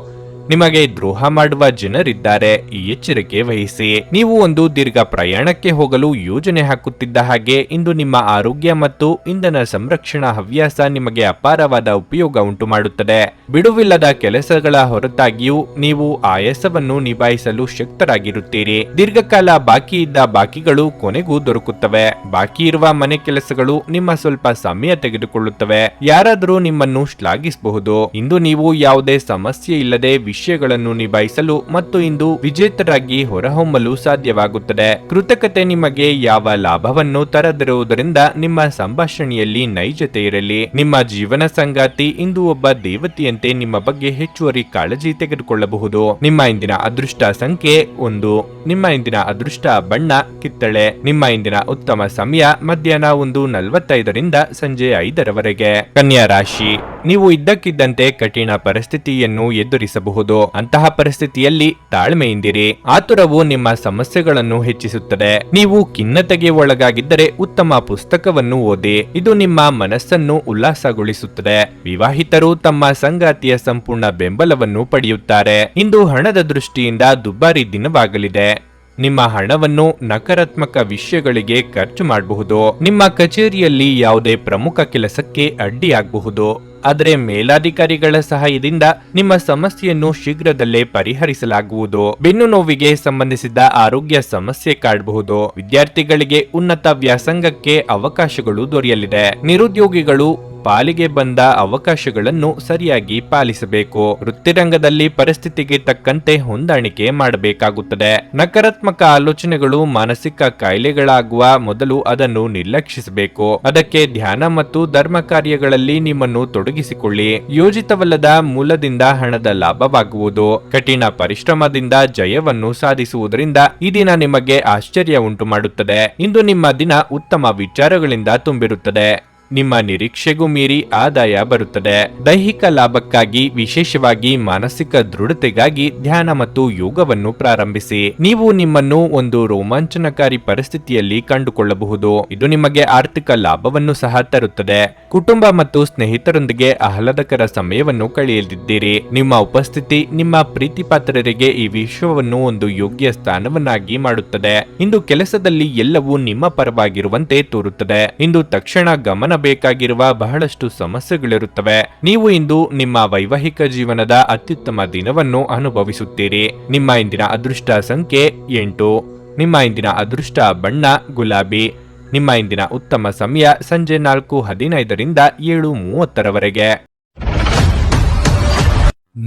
ನಿಮಗೆ ದ್ರೋಹ ಮಾಡುವ ಜನರಿದ್ದಾರೆ. ಎಚ್ಚರಿಕೆ ವಹಿಸಿ. ನೀವು ಒಂದು ದೀರ್ಘ ಪ್ರಯಾಣಕ್ಕೆ ಹೋಗಲು ಯೋಜನೆ ಹಾಕುತ್ತಿದ್ದ ಹಾಗೆ ಇಂದು ನಿಮ್ಮ ಆರೋಗ್ಯ ಮತ್ತು ಇಂಧನ ಸಂರಕ್ಷಣಾ ಹವ್ಯಾಸ ನಿಮಗೆ ಅಪಾರವಾದ ಉಪಯೋಗ ಉಂಟು ಮಾಡುತ್ತದೆ. ಬಿಡುವಿಲ್ಲದ ಕೆಲಸಗಳ ಹೊರತಾಗಿಯೂ ನೀವು ಆಯಾಸವನ್ನು ನಿಭಾಯಿಸಲು ಶಕ್ತರಾಗಿರುತ್ತೀರಿ. ದೀರ್ಘಕಾಲ ಬಾಕಿ ಇದ್ದ ಬಾಕಿಗಳು ಕೊನೆಗೂ ದೊರಕುತ್ತವೆ. ಬಾಕಿ ಇರುವ ಮನೆ ಕೆಲಸಗಳು ನಿಮ್ಮ ಸ್ವಲ್ಪ ಸಮಯ ತೆಗೆದುಕೊಳ್ಳುತ್ತವೆ. ಯಾರಾದರೂ ನಿಮ್ಮನ್ನು ಶ್ಲಾಘಿಸಬಹುದು. ಇಂದು ನೀವು ಯಾವುದೇ ಸಮಸ್ಯೆ ಇಲ್ಲದೆ ವಿಷಯಗಳನ್ನು ನಿಭಾಯಿಸಲು ಮತ್ತು ಇಂದು ವಿಜೇತರಾಗಿ ಹೊರಹೊಮ್ಮಲು ಸಾಧ್ಯವಾಗುತ್ತದೆ. ಕೃತಕತೆ ನಿಮಗೆ ಯಾವ ಲಾಭವನ್ನು ತರದಿರುವುದರಿಂದ ನಿಮ್ಮ ಸಂಭಾಷಣೆಯಲ್ಲಿ ನೈಜತೆ ಇರಲಿ. ನಿಮ್ಮ ಜೀವನ ಸಂಗಾತಿ ಇಂದು ಒಬ್ಬ ದೇವತೆಯಂತೆ ನಿಮ್ಮ ಬಗ್ಗೆ ಹೆಚ್ಚುವರಿ ಕಾಳಜಿ ತೆಗೆದುಕೊಳ್ಳಬಹುದು. ನಿಮ್ಮ ಇಂದಿನ ಅದೃಷ್ಟ ಸಂಖ್ಯೆ 1. ನಿಮ್ಮ ಇಂದಿನ ಅದೃಷ್ಟ ಬಣ್ಣ ಕಿತ್ತಳೆ. ನಿಮ್ಮ ಇಂದಿನ ಉತ್ತಮ ಸಮಯ ಮಧ್ಯಾಹ್ನ 1:45ರಿಂದ ಸಂಜೆ 5ರವರೆಗೆ. ಕನ್ಯಾ ರಾಶಿ. ನೀವು ಇದ್ದಕ್ಕಿದ್ದಂತೆ ಕಠಿಣ ಪರಿಸ್ಥಿತಿಯನ್ನು ಎದುರಿಸಬಹುದು. ಅಂತಹ ಪರಿಸ್ಥಿತಿಯಲ್ಲಿ ತಾಳ್ಮೆಯಿಂದಿರಿ. ಆತುರವು ನಿಮ್ಮ ಸಮಸ್ಯೆಗಳನ್ನು ಹೆಚ್ಚಿಸುತ್ತದೆ. ನೀವು ಖಿನ್ನತೆಗೆ ಒಳಗಾಗಿದ್ದರೆ ಉತ್ತಮ ಪುಸ್ತಕವನ್ನು ಓದಿ. ಇದು ನಿಮ್ಮ ಮನಸ್ಸನ್ನು ಉಲ್ಲಾಸಗೊಳಿಸುತ್ತದೆ. ವಿವಾಹಿತರು ತಮ್ಮ ಸಂಗಾತಿಯ ಸಂಪೂರ್ಣ ಬೆಂಬಲವನ್ನು ಪಡೆಯುತ್ತಾರೆ. ಇಂದು ಹಣದ ದೃಷ್ಟಿಯಿಂದ ದುಬಾರಿ ದಿನವಾಗಲಿದೆ. ನಿಮ್ಮ ಹಣವನ್ನು ನಕಾರಾತ್ಮಕ ವಿಷಯಗಳಿಗೆ ಖರ್ಚು ಮಾಡಬಹುದು. ನಿಮ್ಮ ಕಚೇರಿಯಲ್ಲಿ ಯಾವುದೇ ಪ್ರಮುಖ ಕೆಲಸಕ್ಕೆ ಅಡ್ಡಿಯಾಗಬಹುದು. ಆದರೆ ಮೇಲಾಧಿಕಾರಿಗಳ ಸಹಾಯದಿಂದ ನಿಮ್ಮ ಸಮಸ್ಯೆಯನ್ನು ಶೀಘ್ರದಲ್ಲೇ ಪರಿಹರಿಸಲಾಗುವುದು. ಬೆನ್ನು ನೋವಿಗೆ ಸಂಬಂಧಿಸಿದ ಆರೋಗ್ಯ ಸಮಸ್ಯೆ ಕಾಡಬಹುದು. ವಿದ್ಯಾರ್ಥಿಗಳಿಗೆ ಉನ್ನತ ವ್ಯಾಸಂಗಕ್ಕೆ ಅವಕಾಶಗಳು ದೊರೆಯಲಿದೆ. ನಿರುದ್ಯೋಗಿಗಳು ಪಾಲಿಗೆ ಬಂದ ಅವಕಾಶಗಳನ್ನು ಸರಿಯಾಗಿ ಪಾಲಿಸಬೇಕು. ವೃತ್ತಿರಂಗದಲ್ಲಿ ಪರಿಸ್ಥಿತಿಗೆ ತಕ್ಕಂತೆ ಹೊಂದಾಣಿಕೆ ಮಾಡಬೇಕಾಗುತ್ತದೆ. ನಕಾರಾತ್ಮಕ ಆಲೋಚನೆಗಳು ಮಾನಸಿಕ ಕಾಯಿಲೆಗಳಾಗುವ ಮೊದಲು ಅದನ್ನು ನಿರ್ಲಕ್ಷಿಸಬೇಕು. ಅದಕ್ಕೆ ಧ್ಯಾನ ಮತ್ತು ಧರ್ಮ ಕಾರ್ಯಗಳಲ್ಲಿ ನಿಮ್ಮನ್ನು ತೊಡಗಿಸಿಕೊಳ್ಳಿ. ಯೋಜಿತವಲ್ಲದ ಮೂಲದಿಂದ ಹಣದ ಲಾಭವಾಗುವುದು. ಕಠಿಣ ಪರಿಶ್ರಮದಿಂದ ಜಯವನ್ನು ಸಾಧಿಸುವುದರಿಂದ ಈ ದಿನ ನಿಮಗೆ ಆಶ್ಚರ್ಯ ಉಂಟು ಮಾಡುತ್ತದೆ. ಇಂದು ನಿಮ್ಮ ದಿನ ಉತ್ತಮ ವಿಚಾರಗಳಿಂದ ತುಂಬಿರುತ್ತದೆ. ನಿಮ್ಮ ನಿರೀಕ್ಷೆಗೂ ಮೀರಿ ಆದಾಯ ಬರುತ್ತದೆ. ದೈಹಿಕ ಲಾಭಕ್ಕಾಗಿ, ವಿಶೇಷವಾಗಿ ಮಾನಸಿಕ ದೃಢತೆಗಾಗಿ ಧ್ಯಾನ ಮತ್ತು ಯೋಗವನ್ನು ಪ್ರಾರಂಭಿಸಿ. ನೀವು ನಿಮ್ಮನ್ನು ಒಂದು ರೋಮಾಂಚನಕಾರಿ ಪರಿಸ್ಥಿತಿಯಲ್ಲಿ ಕಂಡುಕೊಳ್ಳಬಹುದು. ಇದು ನಿಮಗೆ ಆರ್ಥಿಕ ಲಾಭವನ್ನು ಸಹ ತರುತ್ತದೆ. ಕುಟುಂಬ ಮತ್ತು ಸ್ನೇಹಿತರೊಂದಿಗೆ ಆಹ್ಲಾದಕರ ಸಮಯವನ್ನು ಕಳೆಯಲಿದ್ದೀರಿ. ನಿಮ್ಮ ಉಪಸ್ಥಿತಿ ನಿಮ್ಮ ಪ್ರೀತಿಪಾತ್ರರಿಗೆ ಈ ವಿಶ್ವವನ್ನು ಒಂದು ಯೋಗ್ಯ ಸ್ಥಾನವನ್ನಾಗಿ ಮಾಡುತ್ತದೆ. ಇಂದು ಕೆಲಸದಲ್ಲಿ ಎಲ್ಲವೂ ನಿಮ್ಮ ಪರವಾಗಿರುವಂತೆ ತೋರುತ್ತದೆ. ಇಂದು ತಕ್ಷಣ ಗಮನ ಬೇಕಾಗಿರುವ ಬಹಳಷ್ಟು ಸಮಸ್ಯೆಗಳಿರುತ್ತವೆ. ನೀವು ಇಂದು ನಿಮ್ಮ ವೈವಾಹಿಕ ಜೀವನದ ಅತ್ಯುತ್ತಮ ದಿನವನ್ನು ಅನುಭವಿಸುತ್ತೀರಿ. ನಿಮ್ಮ ಇಂದಿನ ಅದೃಷ್ಟ ಸಂಖ್ಯೆ 8. ನಿಮ್ಮ ಇಂದಿನ ಅದೃಷ್ಟ ಬಣ್ಣ ಗುಲಾಬಿ. ನಿಮ್ಮ ಇಂದಿನ ಉತ್ತಮ ಸಮಯ ಸಂಜೆ 4:15ರಿಂದ 7:30ರವರೆಗೆ.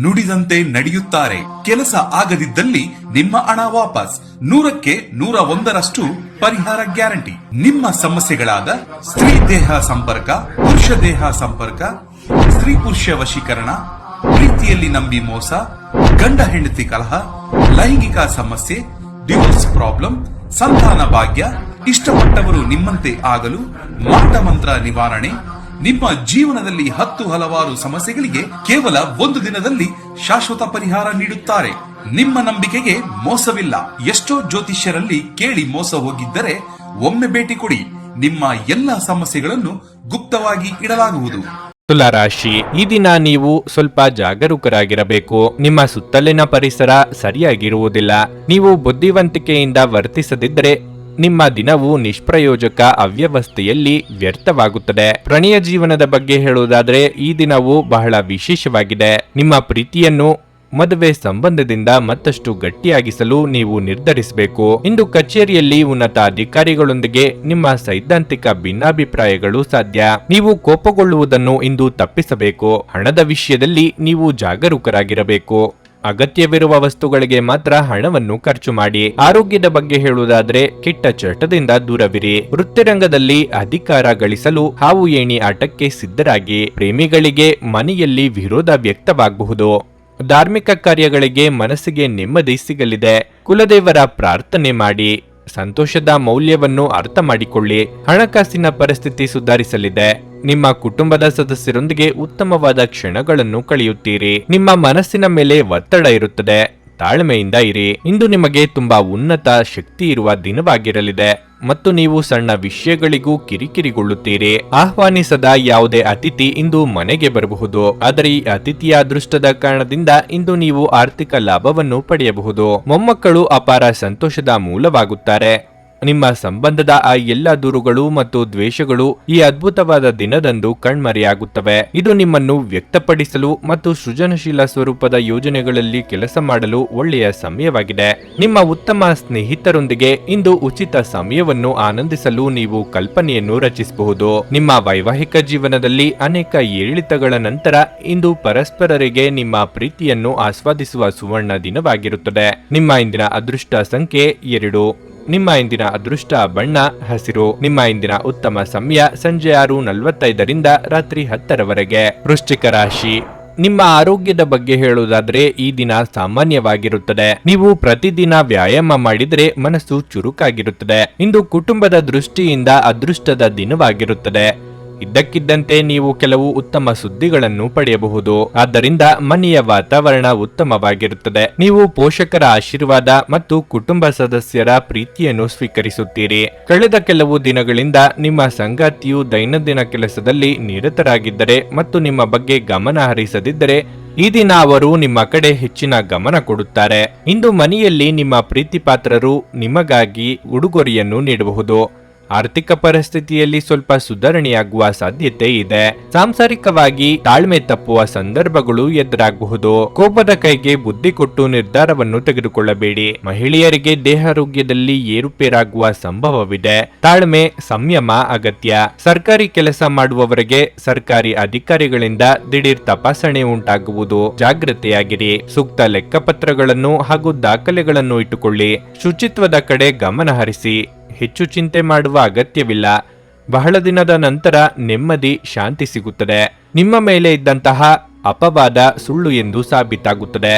ನುಡಿದಂತೆ ನಡೆಯುತ್ತಾರೆ. ಕೆಲಸ ಆಗದಿದ್ದಲ್ಲಿ ನಿಮ್ಮ ಹಣ ವಾಪಸ್. 100ಕ್ಕೆ 101ರಷ್ಟು ಪರಿಹಾರ ಗ್ಯಾರಂಟಿ. ನಿಮ್ಮ ಸಮಸ್ಯೆಗಳಾದ ಸ್ತ್ರೀ ದೇಹ ಸಂಪರ್ಕ, ಪುರುಷ ದೇಹ ಸಂಪರ್ಕ, ಸ್ತ್ರೀ ಪುರುಷ ವಶೀಕರಣ, ಪ್ರೀತಿಯಲ್ಲಿ ನಂಬಿ ಮೋಸ, ಗಂಡ ಹೆಂಡತಿ ಕಲಹ, ಲೈಂಗಿಕ ಸಮಸ್ಯೆ, ಡಿವೋರ್ಸ್ ಪ್ರಾಬ್ಲಮ್, ಸಂತಾನ ಭಾಗ್ಯ, ಇಷ್ಟಪಟ್ಟವರು ನಿಮ್ಮಂತೆ ಆಗಲು, ಮಾಟ ಮಂತ್ರ ನಿವಾರಣೆ, ನಿಮ್ಮ ಜೀವನದಲ್ಲಿ 10 ಹಲವಾರು ಸಮಸ್ಯೆಗಳಿಗೆ ಕೇವಲ 1 ದಿನದಲ್ಲಿ ಶಾಶ್ವತ ಪರಿಹಾರ ನೀಡುತ್ತಾರೆ. ನಿಮ್ಮ ನಂಬಿಕೆಗೆ ಮೋಸವಿಲ್ಲ. ಎಷ್ಟೋ ಜ್ಯೋತಿಷ್ಯರಲ್ಲಿ ಕೇಳಿ ಮೋಸ ಹೋಗಿದ್ದರೆ ಒಮ್ಮೆ ಭೇಟಿ ಕೊಡಿ. ನಿಮ್ಮ ಎಲ್ಲ ಸಮಸ್ಯೆಗಳನ್ನು ಗುಪ್ತವಾಗಿ ಇಡಲಾಗುವುದು. ತುಲಾರಾಶಿ, ಈ ದಿನ ನೀವು ಸ್ವಲ್ಪ ಜಾಗರೂಕರಾಗಿರಬೇಕು. ನಿಮ್ಮ ಸುತ್ತಲಿನ ಪರಿಸರ ಸರಿಯಾಗಿರುವುದಿಲ್ಲ. ನೀವು ಬುದ್ಧಿವಂತಿಕೆಯಿಂದ ವರ್ತಿಸದಿದ್ದರೆ ನಿಮ್ಮ ದಿನವು ನಿಷ್ಪ್ರಯೋಜಕ ಅವ್ಯವಸ್ಥೆಯಲ್ಲಿ ವ್ಯರ್ಥವಾಗುತ್ತದೆ. ಪ್ರಣಯ ಜೀವನದ ಬಗ್ಗೆ ಹೇಳುವುದಾದರೆ ಈ ದಿನವು ಬಹಳ ವಿಶೇಷವಾಗಿದೆ. ನಿಮ್ಮ ಪ್ರೀತಿಯನ್ನು ಮದುವೆ ಸಂಬಂಧದಿಂದ ಮತ್ತಷ್ಟು ಗಟ್ಟಿಯಾಗಿಸಲು ನೀವು ನಿರ್ಧರಿಸಬೇಕು. ಇಂದು ಕಚೇರಿಯಲ್ಲಿ ಉನ್ನತ ಅಧಿಕಾರಿಗಳೊಂದಿಗೆ ನಿಮ್ಮ ಸೈದ್ಧಾಂತಿಕ ಭಿನ್ನಾಭಿಪ್ರಾಯಗಳು ಸಾಧ್ಯ. ನೀವು ಕೋಪಗೊಳ್ಳುವುದನ್ನು ಇಂದು ತಪ್ಪಿಸಬೇಕು. ಹಣದ ವಿಷಯದಲ್ಲಿ ನೀವು ಜಾಗರೂಕರಾಗಿರಬೇಕು. ಅಗತ್ಯವಿರುವ ವಸ್ತುಗಳಿಗೆ ಮಾತ್ರ ಹಣವನ್ನು ಖರ್ಚು ಮಾಡಿ. ಆರೋಗ್ಯದ ಬಗ್ಗೆ ಹೇಳುವುದಾದ್ರೆ ಕೆಟ್ಟ ಚಟದಿಂದ ದೂರವಿರಿ. ವೃತ್ತಿರಂಗದಲ್ಲಿ ಅಧಿಕಾರ ಗಳಿಸಲು ಹಾವು ಏಣಿ ಆಟಕ್ಕೆ ಸಿದ್ಧರಾಗಿ. ಪ್ರೇಮಿಗಳಿಗೆ ಮನೆಯಲ್ಲಿ ವಿರೋಧ ವ್ಯಕ್ತವಾಗಬಹುದು. ಧಾರ್ಮಿಕ ಕಾರ್ಯಗಳಿಗೆ ಮನಸ್ಸಿಗೆ ನೆಮ್ಮದಿ ಸಿಗಲಿದೆ. ಕುಲದೇವರ ಪ್ರಾರ್ಥನೆ ಮಾಡಿ. ಸಂತೋಷದ ಮೌಲ್ಯವನ್ನು ಅರ್ಥ ಮಾಡಿಕೊಳ್ಳಿ. ಹಣಕಾಸಿನ ಪರಿಸ್ಥಿತಿ ಸುಧಾರಿಸಲಿದೆ. ನಿಮ್ಮ ಕುಟುಂಬದ ಸದಸ್ಯರೊಂದಿಗೆ ಉತ್ತಮವಾದ ಕ್ಷಣಗಳನ್ನು ಕಳೆಯುತ್ತೀರಿ. ನಿಮ್ಮ ಮನಸ್ಸಿನ ಮೇಲೆ ಒತ್ತಡ ಇರುತ್ತದೆ. ತಾಳ್ಮೆಯಿಂದ ಇರಿ. ಇಂದು ನಿಮಗೆ ತುಂಬಾ ಉನ್ನತ ಶಕ್ತಿ ಇರುವ ದಿನವಾಗಿರಲಿದೆ ಮತ್ತು ನೀವು ಸಣ್ಣ ವಿಷಯಗಳಿಗೂ ಕಿರಿಕಿರಿಗೊಳ್ಳುತ್ತೀರಿ. ಆಹ್ವಾನಿಸದ ಯಾವುದೇ ಅತಿಥಿ ಇಂದು ಮನೆಗೆ ಬರಬಹುದು. ಆದರೆ ಈ ಅತಿಥಿಯ ಅದೃಷ್ಟದ ಕಾರಣದಿಂದ ಇಂದು ನೀವು ಆರ್ಥಿಕ ಲಾಭವನ್ನು ಪಡೆಯಬಹುದು. ಮೊಮ್ಮಕ್ಕಳು ಅಪಾರ ಸಂತೋಷದ ಮೂಲವಾಗುತ್ತಾರೆ. ನಿಮ್ಮ ಸಂಬಂಧದ ಆ ಎಲ್ಲ ದೂರುಗಳು ಮತ್ತು ದ್ವೇಷಗಳು ಈ ಅದ್ಭುತವಾದ ದಿನದಂದು ಕಣ್ಮರೆಯಾಗುತ್ತವೆ. ಇದು ನಿಮ್ಮನ್ನು ವ್ಯಕ್ತಪಡಿಸಲು ಮತ್ತು ಸೃಜನಶೀಲ ಸ್ವರೂಪದ ಯೋಜನೆಗಳಲ್ಲಿ ಕೆಲಸ ಮಾಡಲು ಒಳ್ಳೆಯ ಸಮಯವಾಗಿದೆ. ನಿಮ್ಮ ಉತ್ತಮ ಸ್ನೇಹಿತರೊಂದಿಗೆ ಇಂದು ಉಚಿತ ಸಮಯವನ್ನು ಆನಂದಿಸಲು ನೀವು ಕಲ್ಪನೆಯನ್ನು ರಚಿಸಬಹುದು. ನಿಮ್ಮ ವೈವಾಹಿಕ ಜೀವನದಲ್ಲಿ ಅನೇಕ ಏರಿಳಿತಗಳ ನಂತರ ಇಂದು ಪರಸ್ಪರರಿಗೆ ನಿಮ್ಮ ಪ್ರೀತಿಯನ್ನು ಆಸ್ವಾದಿಸುವ ಸುವರ್ಣ ದಿನವಾಗಿರುತ್ತದೆ. ನಿಮ್ಮ ಇಂದಿನ ಅದೃಷ್ಟ ಸಂಖ್ಯೆ 2. ನಿಮ್ಮ ಇಂದಿನ ಅದೃಷ್ಟ ಬಣ್ಣ ಹಸಿರು. ನಿಮ್ಮ ಇಂದಿನ ಉತ್ತಮ ಸಮಯ ಸಂಜೆ 6:45ರಿಂದ ರಾತ್ರಿ 10ರವರೆಗೆ. ವೃಶ್ಚಿಕ ರಾಶಿ, ನಿಮ್ಮ ಆರೋಗ್ಯದ ಬಗ್ಗೆ ಹೇಳುವುದಾದ್ರೆ ಈ ದಿನ ಸಾಮಾನ್ಯವಾಗಿರುತ್ತದೆ. ನೀವು ಪ್ರತಿದಿನ ವ್ಯಾಯಾಮ ಮಾಡಿದರೆ ಮನಸ್ಸು ಚುರುಕಾಗಿರುತ್ತದೆ. ಇಂದು ಕುಟುಂಬದ ದೃಷ್ಟಿಯಿಂದ ಅದೃಷ್ಟದ ದಿನವಾಗಿರುತ್ತದೆ. ಇದ್ದಕ್ಕಿದ್ದಂತೆ ನೀವು ಕೆಲವು ಉತ್ತಮ ಸುದ್ದಿಗಳನ್ನು ಪಡೆಯಬಹುದು. ಆದ್ದರಿಂದ ಮನೆಯ ವಾತಾವರಣ ಉತ್ತಮವಾಗಿರುತ್ತದೆ. ನೀವು ಪೋಷಕರ ಆಶೀರ್ವಾದ ಮತ್ತು ಕುಟುಂಬ ಸದಸ್ಯರ ಪ್ರೀತಿಯನ್ನು ಸ್ವೀಕರಿಸುತ್ತೀರಿ. ಕಳೆದ ಕೆಲವು ದಿನಗಳಿಂದ ನಿಮ್ಮ ಸಂಗಾತಿಯು ದೈನಂದಿನ ಕೆಲಸದಲ್ಲಿ ನಿರತರಾಗಿದ್ದರೆ ಮತ್ತು ನಿಮ್ಮ ಬಗ್ಗೆ ಗಮನ ಹರಿಸದಿದ್ದರೆ ಈ ದಿನ ಅವರು ನಿಮ್ಮ ಕಡೆ ಹೆಚ್ಚಿನ ಗಮನ ಕೊಡುತ್ತಾರೆ. ಇಂದು ಮನೆಯಲ್ಲಿ ನಿಮ್ಮ ಪ್ರೀತಿಪಾತ್ರರು ನಿಮಗಾಗಿ ಉಡುಗೊರೆಯನ್ನು ನೀಡಬಹುದು. ಆರ್ಥಿಕ ಪರಿಸ್ಥಿತಿಯಲ್ಲಿ ಸ್ವಲ್ಪ ಸುಧಾರಣೆಯಾಗುವ ಸಾಧ್ಯತೆ ಇದೆ. ಸಾಂಸಾರಿಕವಾಗಿ ತಾಳ್ಮೆ ತಪ್ಪುವ ಸಂದರ್ಭಗಳು ಎದುರಾಗಬಹುದು. ಕೋಪದ ಕೈಗೆ ಬುದ್ಧಿ ಕೊಟ್ಟು ನಿರ್ಧಾರವನ್ನು ತೆಗೆದುಕೊಳ್ಳಬೇಡಿ. ಮಹಿಳೆಯರಿಗೆ ದೇಹಾರೋಗ್ಯದಲ್ಲಿ ಏರುಪೇರಾಗುವ ಸಂಭವವಿದೆ. ತಾಳ್ಮೆ ಸಂಯಮ ಅಗತ್ಯ. ಸರ್ಕಾರಿ ಕೆಲಸ ಮಾಡುವವರಿಗೆ ಸರ್ಕಾರಿ ಅಧಿಕಾರಿಗಳಿಂದ ದಿಢೀರ್ ತಪಾಸಣೆ ಉಂಟಾಗುವುದು. ಜಾಗೃತೆಯಾಗಿರಿ. ಸೂಕ್ತ ಲೆಕ್ಕಪತ್ರಗಳನ್ನು ಹಾಗೂ ದಾಖಲೆಗಳನ್ನು ಇಟ್ಟುಕೊಳ್ಳಿ. ಶುಚಿತ್ವದ ಕಡೆ ಗಮನ ಹರಿಸಿ. ಹೆಚ್ಚು ಚಿಂತೆ ಮಾಡುವ ಅಗತ್ಯವಿಲ್ಲ. ಬಹಳ ದಿನದ ನಂತರ ನೆಮ್ಮದಿ ಶಾಂತಿ ಸಿಗುತ್ತದೆ. ನಿಮ್ಮ ಮೇಲೆ ಇದ್ದಂತಹ ಅಪವಾದ ಸುಳ್ಳು ಎಂದು ಸಾಬೀತಾಗುತ್ತದೆ.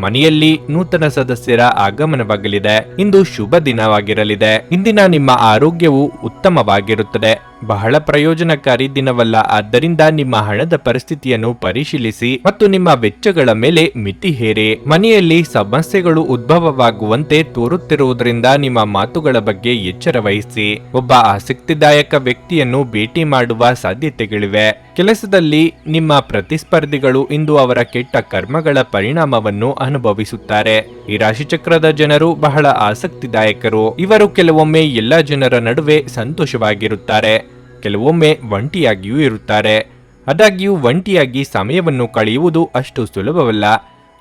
ಮನೆಯಲ್ಲಿ ನೂತನ ಸದಸ್ಯರ ಆಗಮನವಾಗಲಿದೆ. ಇಂದು ಶುಭ ದಿನವಾಗಿರಲಿದೆ. ಇಂದಿನ ನಿಮ್ಮ ಆರೋಗ್ಯವು ಉತ್ತಮವಾಗಿರುತ್ತದೆ. ಬಹಳ ಪ್ರಯೋಜನಕಾರಿ ದಿನವಲ್ಲ. ಆದ್ದರಿಂದ ನಿಮ್ಮ ಹಣದ ಪರಿಸ್ಥಿತಿಯನ್ನು ಪರಿಶೀಲಿಸಿ ಮತ್ತು ನಿಮ್ಮ ವೆಚ್ಚಗಳ ಮೇಲೆ ಮಿತಿ ಹೇರಿ. ಮನೆಯಲ್ಲಿ ಸಮಸ್ಯೆಗಳು ಉದ್ಭವವಾಗುವಂತೆ ತೋರುತ್ತಿರುವುದರಿಂದ ನಿಮ್ಮ ಮಾತುಗಳ ಬಗ್ಗೆ ಎಚ್ಚರ ವಹಿಸಿ. ಒಬ್ಬ ಆಸಕ್ತಿದಾಯಕ ವ್ಯಕ್ತಿಯನ್ನು ಭೇಟಿ ಮಾಡುವ ಸಾಧ್ಯತೆಗಳಿವೆ. ಕೆಲಸದಲ್ಲಿ ನಿಮ್ಮ ಪ್ರತಿಸ್ಪರ್ಧಿಗಳು ಇಂದು ಅವರ ಕೆಟ್ಟ ಕರ್ಮಗಳ ಪರಿಣಾಮವನ್ನು ಅನುಭವಿಸುತ್ತಾರೆ. ಈ ರಾಶಿಚಕ್ರದ ಜನರು ಬಹಳ ಆಸಕ್ತಿದಾಯಕರು. ಇವರು ಕೆಲವೊಮ್ಮೆ ಎಲ್ಲ ಜನರ ನಡುವೆ ಸಂತೋಷವಾಗಿರುತ್ತಾರೆ, ಕೆಲವೊಮ್ಮೆ ಒಂಟಿಯಾಗಿಯೂ ಇರುತ್ತಾರೆ. ಆದಾಗ್ಯೂ ಒಂಟಿಯಾಗಿ ಸಮಯವನ್ನು ಕಳೆಯುವುದು ಅಷ್ಟು ಸುಲಭವಲ್ಲ.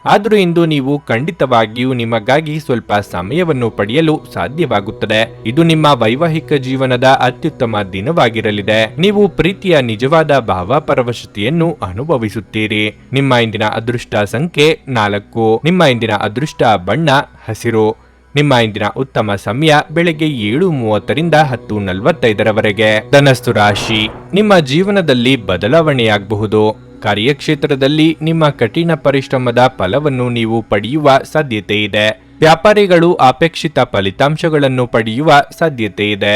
ಆದರೂ ಇಂದು ನೀವು ಖಂಡಿತವಾಗಿಯೂ ನಿಮಗಾಗಿ ಸ್ವಲ್ಪ ಸಮಯವನ್ನು ಪಡೆಯಲು ಸಾಧ್ಯವಾಗುತ್ತದೆ. ಇದು ನಿಮ್ಮ ವೈವಾಹಿಕ ಜೀವನದ ಅತ್ಯುತ್ತಮ ದಿನವಾಗಿರಲಿದೆ. ನೀವು ಪ್ರೀತಿಯ ನಿಜವಾದ ಭಾವಪರವಶತೆಯನ್ನು ಅನುಭವಿಸುತ್ತೀರಿ. ನಿಮ್ಮ ಇಂದಿನ ಅದೃಷ್ಟ ಸಂಖ್ಯೆ 4. ನಿಮ್ಮ ಇಂದಿನ ಅದೃಷ್ಟ ಬಣ್ಣ ಹಸಿರು. ನಿಮ್ಮ ಇಂದಿನ ಉತ್ತಮ ಸಮಯ ಬೆಳಗ್ಗೆ 7:30ರಿಂದ 10:45ರವರೆಗೆ. ಧನಸ್ಸು ರಾಶಿ, ನಿಮ್ಮ ಜೀವನದಲ್ಲಿ ಬದಲಾವಣೆಯಾಗಬಹುದು. ಕಾರ್ಯಕ್ಷೇತ್ರದಲ್ಲಿ ನಿಮ್ಮ ಕಠಿಣ ಪರಿಶ್ರಮದ ಫಲವನ್ನು ನೀವು ಪಡೆಯುವ ಸಾಧ್ಯತೆ ಇದೆ. ವ್ಯಾಪಾರಿಗಳು ಅಪೇಕ್ಷಿತ ಫಲಿತಾಂಶಗಳನ್ನು ಪಡೆಯುವ ಸಾಧ್ಯತೆ ಇದೆ.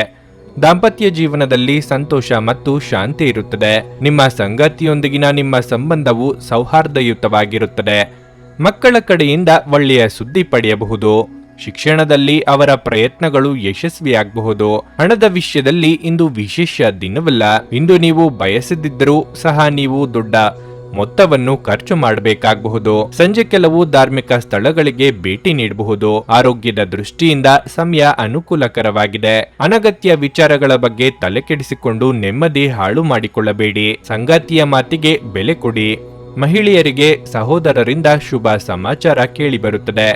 ದಾಂಪತ್ಯ ಜೀವನದಲ್ಲಿ ಸಂತೋಷ ಮತ್ತು ಶಾಂತಿ ಇರುತ್ತದೆ. ನಿಮ್ಮ ಸಂಗಾತಿಯೊಂದಿಗಿನ ನಿಮ್ಮ ಸಂಬಂಧವು ಸೌಹಾರ್ದಯುತವಾಗಿರುತ್ತದೆ. ಮಕ್ಕಳ ಕಡೆಯಿಂದ ಒಳ್ಳೆಯ ಸುದ್ದಿ ಪಡೆಯಬಹುದು. ಶಿಕ್ಷಣದಲ್ಲಿ ಅವರ ಪ್ರಯತ್ನಗಳು ಯಶಸ್ವಿಯಾಗಬಹುದು. ಹಣದ ವಿಷಯದಲ್ಲಿ ಇಂದು ವಿಶೇಷ ದಿನವಲ್ಲ. ಇಂದು ನೀವು ಬಯಸದಿದ್ದರೂ ಸಹ ನೀವು ದೊಡ್ಡ ಮೊತ್ತವನ್ನು ಖರ್ಚು ಮಾಡಬೇಕಾಗಬಹುದು. ಸಂಜೆ ಕೆಲವು ಧಾರ್ಮಿಕ ಸ್ಥಳಗಳಿಗೆ ಭೇಟಿ ನೀಡಬಹುದು. ಆರೋಗ್ಯದ ದೃಷ್ಟಿಯಿಂದ ಸಮಯ ಅನುಕೂಲಕರವಾಗಿದೆ. ಅನಗತ್ಯ ವಿಚಾರಗಳ ಬಗ್ಗೆ ತಲೆಕೆಡಿಸಿಕೊಂಡು ನೆಮ್ಮದಿ ಹಾಳು ಮಾಡಿಕೊಳ್ಳಬೇಡಿ. ಸಂಗಾತಿಯ ಮಾತಿಗೆ ಬೆಲೆ ಕೊಡಿ. ಮಹಿಳೆಯರಿಗೆ ಸಹೋದರರಿಂದ ಶುಭ ಸಮಾಚಾರ ಕೇಳಿಬರುತ್ತದೆ.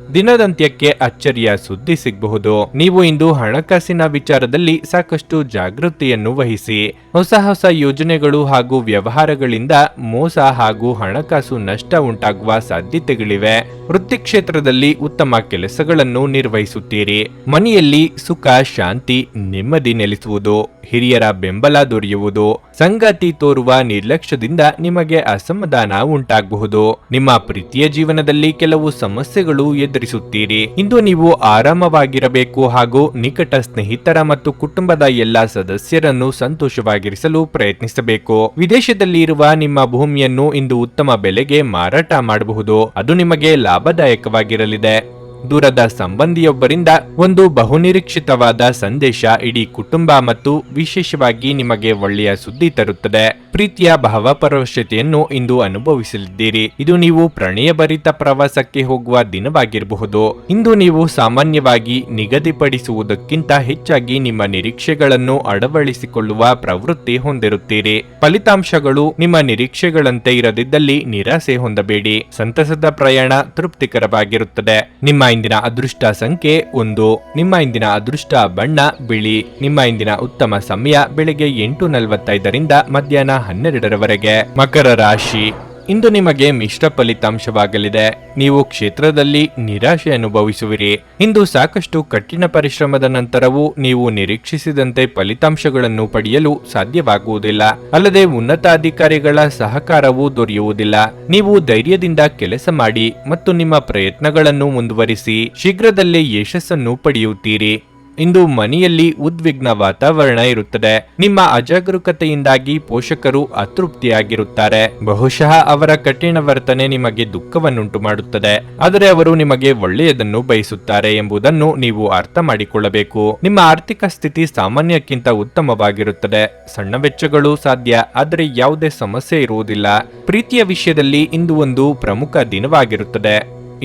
ದಿನದಂತ್ಯಕ್ಕೆ ಅಚ್ಚರಿಯ ಸುದ್ದಿ ಸಿಗಬಹುದು. ನೀವು ಇಂದು ಹಣಕಾಸಿನ ವಿಚಾರದಲ್ಲಿ ಸಾಕಷ್ಟು ಜಾಗೃತಿಯನ್ನು ವಹಿಸಿ. ಹೊಸ ಯೋಜನೆಗಳು ಹಾಗೂ ವ್ಯವಹಾರಗಳಿಂದ ಮೋಸ ಹಾಗೂ ಹಣಕಾಸು ನಷ್ಟ ಉಂಟಾಗುವ ಸಾಧ್ಯತೆಗಳಿವೆ. ವೃತ್ತಿ ಕ್ಷೇತ್ರದಲ್ಲಿ ಉತ್ತಮ ಕೆಲಸಗಳನ್ನು ನಿರ್ವಹಿಸುತ್ತೀರಿ. ಮನೆಯಲ್ಲಿ ಸುಖ, ಶಾಂತಿ, ನೆಮ್ಮದಿ ನೆಲೆಸುವುದು. ಹಿರಿಯರ ಬೆಂಬಲ ದೊರೆಯುವುದು. ಸಂಗಾತಿ ತೋರುವ ನಿರ್ಲಕ್ಷ್ಯದಿಂದ ನಿಮಗೆ ಅಸಮಾಧಾನ ಉಂಟಾಗಬಹುದು. ನಿಮ್ಮ ಪ್ರೀತಿಯ ಜೀವನದಲ್ಲಿ ಕೆಲವು ಸಮಸ್ಯೆಗಳು ಎದುರಿಸುತ್ತೀರಿ. ಇಂದು ನೀವು ಆರಾಮವಾಗಿರಬೇಕು ಹಾಗೂ ನಿಕಟ ಸ್ನೇಹಿತರ ಮತ್ತು ಕುಟುಂಬದ ಎಲ್ಲಾ ಸದಸ್ಯರನ್ನು ಸಂತೋಷವಾಗಿರಿಸಲು ಪ್ರಯತ್ನಿಸಬೇಕು. ವಿದೇಶದಲ್ಲಿ ಇರುವ ನಿಮ್ಮ ಭೂಮಿಯನ್ನು ಇಂದು ಉತ್ತಮ ಬೆಲೆಗೆ ಮಾರಾಟ ಮಾಡಬಹುದು. ಅದು ನಿಮಗೆ ಲಾಭದಾಯಕವಾಗಿರಲಿದೆ. ದೂರದ ಸಂಬಂಧಿಯೊಬ್ಬರಿಂದ ಒಂದು ಬಹುನಿರೀಕ್ಷಿತವಾದ ಸಂದೇಶ ಇಡೀ ಕುಟುಂಬ ಮತ್ತು ವಿಶೇಷವಾಗಿ ನಿಮಗೆ ಒಳ್ಳೆಯ ಸುದ್ದಿ ತರುತ್ತದೆ. ಪ್ರೀತಿಯ ಭಾವಪರವಶತೆಯನ್ನು ಇಂದು ಅನುಭವಿಸಲಿದ್ದೀರಿ. ಇದು ನೀವು ಪ್ರಣಯಭರಿತ ಪ್ರವಾಸಕ್ಕೆ ಹೋಗುವ ದಿನವಾಗಿರಬಹುದು. ಇಂದು ನೀವು ಸಾಮಾನ್ಯವಾಗಿ ನಿಗದಿಪಡಿಸುವುದಕ್ಕಿಂತ ಹೆಚ್ಚಾಗಿ ನಿಮ್ಮ ನಿರೀಕ್ಷೆಗಳನ್ನು ಅಳವಡಿಸಿಕೊಳ್ಳುವ ಪ್ರವೃತ್ತಿ ಹೊಂದಿರುತ್ತೀರಿ. ಫಲಿತಾಂಶಗಳು ನಿಮ್ಮ ನಿರೀಕ್ಷೆಗಳಂತೆ ಇರದಿದ್ದಲ್ಲಿ ನಿರಾಸೆ ಹೊಂದಬೇಡಿ. ಸಂತಸದ ಪ್ರಯಾಣ ತೃಪ್ತಿಕರವಾಗಿರುತ್ತದೆ. ನಿಮ್ಮ ಇಂದಿನ ಅದೃಷ್ಟ ಸಂಖ್ಯೆ 1. ನಿಮ್ಮ ಇಂದಿನ ಅದೃಷ್ಟ ಬಣ್ಣ ಬಿಳಿ. ನಿಮ್ಮ ಇಂದಿನ ಉತ್ತಮ ಸಮಯ ಬೆಳಗ್ಗೆ 8:45ರಿಂದ ಮಧ್ಯಾಹ್ನ 12ರವರೆಗೆ. ಮಕರ ರಾಶಿ, ಇಂದು ನಿಮಗೆ ಮಿಶ್ರ ಫಲಿತಾಂಶವಾಗಲಿದೆ. ನೀವು ಕ್ಷೇತ್ರದಲ್ಲಿ ನಿರಾಶೆ ಅನುಭವಿಸುವಿರಿ. ಇಂದು ಸಾಕಷ್ಟು ಕಠಿಣ ಪರಿಶ್ರಮದ ನಂತರವೂ ನೀವು ನಿರೀಕ್ಷಿಸಿದಂತೆ ಫಲಿತಾಂಶಗಳನ್ನು ಪಡೆಯಲು ಸಾಧ್ಯವಾಗುವುದಿಲ್ಲ. ಅಲ್ಲದೆ ಉನ್ನತ ಅಧಿಕಾರಿಗಳ ಸಹಕಾರವೂ ದೊರೆಯುವುದಿಲ್ಲ. ನೀವು ಧೈರ್ಯದಿಂದ ಕೆಲಸ ಮಾಡಿ ಮತ್ತು ನಿಮ್ಮ ಪ್ರಯತ್ನಗಳನ್ನು ಮುಂದುವರಿಸಿ. ಶೀಘ್ರದಲ್ಲೇ ಯಶಸ್ಸನ್ನು ಪಡೆಯುತ್ತೀರಿ. ಇಂದು ಮನೆಯಲ್ಲಿ ಉದ್ವಿಗ್ನ ವಾತಾವರಣ ಇರುತ್ತದೆ. ನಿಮ್ಮ ಅಜಾಗರೂಕತೆಯಿಂದಾಗಿ ಪೋಷಕರು ಅತೃಪ್ತಿಯಾಗಿರುತ್ತಾರೆ. ಬಹುಶಃ ಅವರ ಕಠಿಣ ವರ್ತನೆ ನಿಮಗೆ ದುಃಖವನ್ನುಂಟು ಮಾಡುತ್ತದೆ. ಆದರೆ ಅವರು ನಿಮಗೆ ಒಳ್ಳೆಯದನ್ನು ಬಯಸುತ್ತಾರೆ ಎಂಬುದನ್ನು ನೀವು ಅರ್ಥ ಮಾಡಿಕೊಳ್ಳಬೇಕು. ನಿಮ್ಮ ಆರ್ಥಿಕ ಸ್ಥಿತಿ ಸಾಮಾನ್ಯಕ್ಕಿಂತ ಉತ್ತಮವಾಗಿರುತ್ತದೆ. ಸಣ್ಣ ವೆಚ್ಚಗಳು ಸಾಧ್ಯ, ಆದರೆ ಯಾವುದೇ ಸಮಸ್ಯೆ ಇರುವುದಿಲ್ಲ. ಪ್ರೀತಿಯ ವಿಷಯದಲ್ಲಿ ಇಂದು ಒಂದು ಪ್ರಮುಖ ದಿನವಾಗಿರುತ್ತದೆ.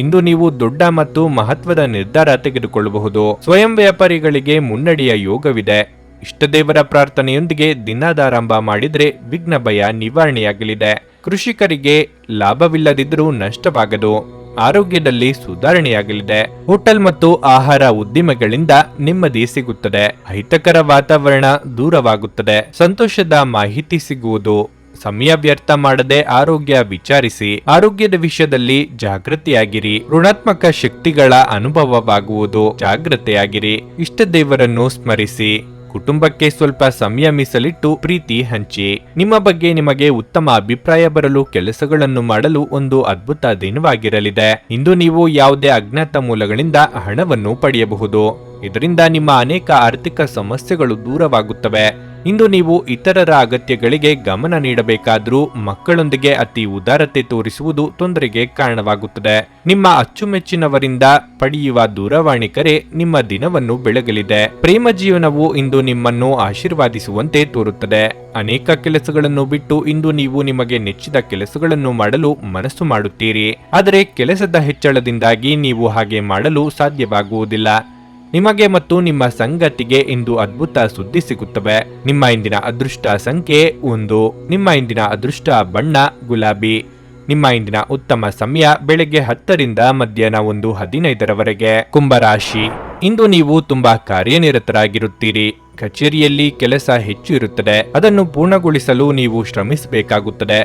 ಇಂದು ನೀವು ದೊಡ್ಡ ಮತ್ತು ಮಹತ್ವದ ನಿರ್ಧಾರ ತೆಗೆದುಕೊಳ್ಳಬಹುದು. ಸ್ವಯಂ ವ್ಯಾಪಾರಿಗಳಿಗೆ ಮುನ್ನಡೆಯ ಯೋಗವಿದೆ. ಇಷ್ಟದೇವರ ಪ್ರಾರ್ಥನೆಯೊಂದಿಗೆ ದಿನದಾರಂಭ ಮಾಡಿದ್ರೆ ವಿಘ್ನ ಭಯ ನಿವಾರಣೆಯಾಗಲಿದೆ. ಕೃಷಿಕರಿಗೆ ಲಾಭವಿಲ್ಲದಿದ್ದರೂ ನಷ್ಟವಾಗದು. ಆರೋಗ್ಯದಲ್ಲಿ ಸುಧಾರಣೆಯಾಗಲಿದೆ. ಹೋಟೆಲ್ ಮತ್ತು ಆಹಾರ ಉದ್ದಿಮೆಗಳಿಂದ ನೆಮ್ಮದಿ ಸಿಗುತ್ತದೆ. ಅಹಿತಕರ ವಾತಾವರಣ ದೂರವಾಗುತ್ತದೆ. ಸಂತೋಷದ ಮಾಹಿತಿ ಸಿಗುವುದು. ಸಮಯ ವ್ಯರ್ಥ ಮಾಡದೆ ಆರೋಗ್ಯ ವಿಚಾರಿಸಿ. ಆರೋಗ್ಯದ ವಿಷಯದಲ್ಲಿ ಜಾಗೃತಿಯಾಗಿರಿ. ಋಣಾತ್ಮಕ ಶಕ್ತಿಗಳ ಅನುಭವವಾಗುವುದು. ಜಾಗೃತೆಯಾಗಿರಿ. ಇಷ್ಟ ದೇವರನ್ನು ಸ್ಮರಿಸಿ. ಕುಟುಂಬಕ್ಕೆ ಸ್ವಲ್ಪ ಸಮಯ ಮೀಸಲಿಟ್ಟು ಪ್ರೀತಿ ಹಂಚಿ. ನಿಮ್ಮ ಬಗ್ಗೆ ನಿಮಗೆ ಉತ್ತಮ ಅಭಿಪ್ರಾಯ ಬರಲು ಕೆಲಸಗಳನ್ನು ಮಾಡಲು ಒಂದು ಅದ್ಭುತ ದಿನವಾಗಿರಲಿದೆ. ಇಂದು ನೀವು ಯಾವುದೇ ಅಜ್ಞಾತ ಮೂಲಗಳಿಂದ ಹಣವನ್ನು ಪಡೆಯಬಹುದು. ಇದರಿಂದ ನಿಮ್ಮ ಅನೇಕ ಆರ್ಥಿಕ ಸಮಸ್ಯೆಗಳು ದೂರವಾಗುತ್ತವೆ. ಇಂದು ನೀವು ಇತರರ ಅಗತ್ಯಗಳಿಗೆ ಗಮನ ನೀಡಬೇಕಾದ್ರೂ ಮಕ್ಕಳೊಂದಿಗೆ ಅತಿ ಉದಾರತೆ ತೋರಿಸುವುದು ತೊಂದರೆಗೆ ಕಾರಣವಾಗುತ್ತದೆ. ನಿಮ್ಮ ಅಚ್ಚುಮೆಚ್ಚಿನವರಿಂದ ಪಡೆಯುವ ದೂರವಾಣಿ ಕರೆ ನಿಮ್ಮ ದಿನವನ್ನು ಬೆಳಗಲಿದೆ. ಪ್ರೇಮ ಜೀವನವು ಇಂದು ನಿಮ್ಮನ್ನು ಆಶೀರ್ವಾದಿಸುವಂತೆ ತೋರುತ್ತದೆ. ಅನೇಕ ಕೆಲಸಗಳನ್ನು ಬಿಟ್ಟು ಇಂದು ನೀವು ನಿಮಗೆ ನೆಚ್ಚಿದ ಕೆಲಸಗಳನ್ನು ಮಾಡಲು ಮನಸ್ಸು ಮಾಡುತ್ತೀರಿ. ಆದರೆ ಕೆಲಸದ ಹೆಚ್ಚಳದಿಂದಾಗಿ ನೀವು ಹಾಗೆ ಮಾಡಲು ಸಾಧ್ಯವಾಗುವುದಿಲ್ಲ. ನಿಮಗೆ ಮತ್ತು ನಿಮ್ಮ ಸಂಗಾತಿಗೆ ಇಂದು ಅದ್ಭುತ ಸುದ್ದಿ ಸಿಗುತ್ತವೆ. ನಿಮ್ಮ ಇಂದಿನ ಅದೃಷ್ಟ ಸಂಖ್ಯೆ 1. ನಿಮ್ಮ ಇಂದಿನ ಅದೃಷ್ಟ ಬಣ್ಣ ಗುಲಾಬಿ. ನಿಮ್ಮ ಇಂದಿನ ಉತ್ತಮ ಸಮಯ ಬೆಳಗ್ಗೆ 10 ರಿಂದ ಮಧ್ಯಾಹ್ನ 1:15 ಕುಂಭರಾಶಿ. ಇಂದು ನೀವು ತುಂಬಾ ಕಾರ್ಯನಿರತರಾಗಿರುತ್ತೀರಿ. ಕಚೇರಿಯಲ್ಲಿ ಕೆಲಸ ಹೆಚ್ಚು ಇರುತ್ತದೆ. ಅದನ್ನು ಪೂರ್ಣಗೊಳಿಸಲು ನೀವು ಶ್ರಮಿಸಬೇಕಾಗುತ್ತದೆ.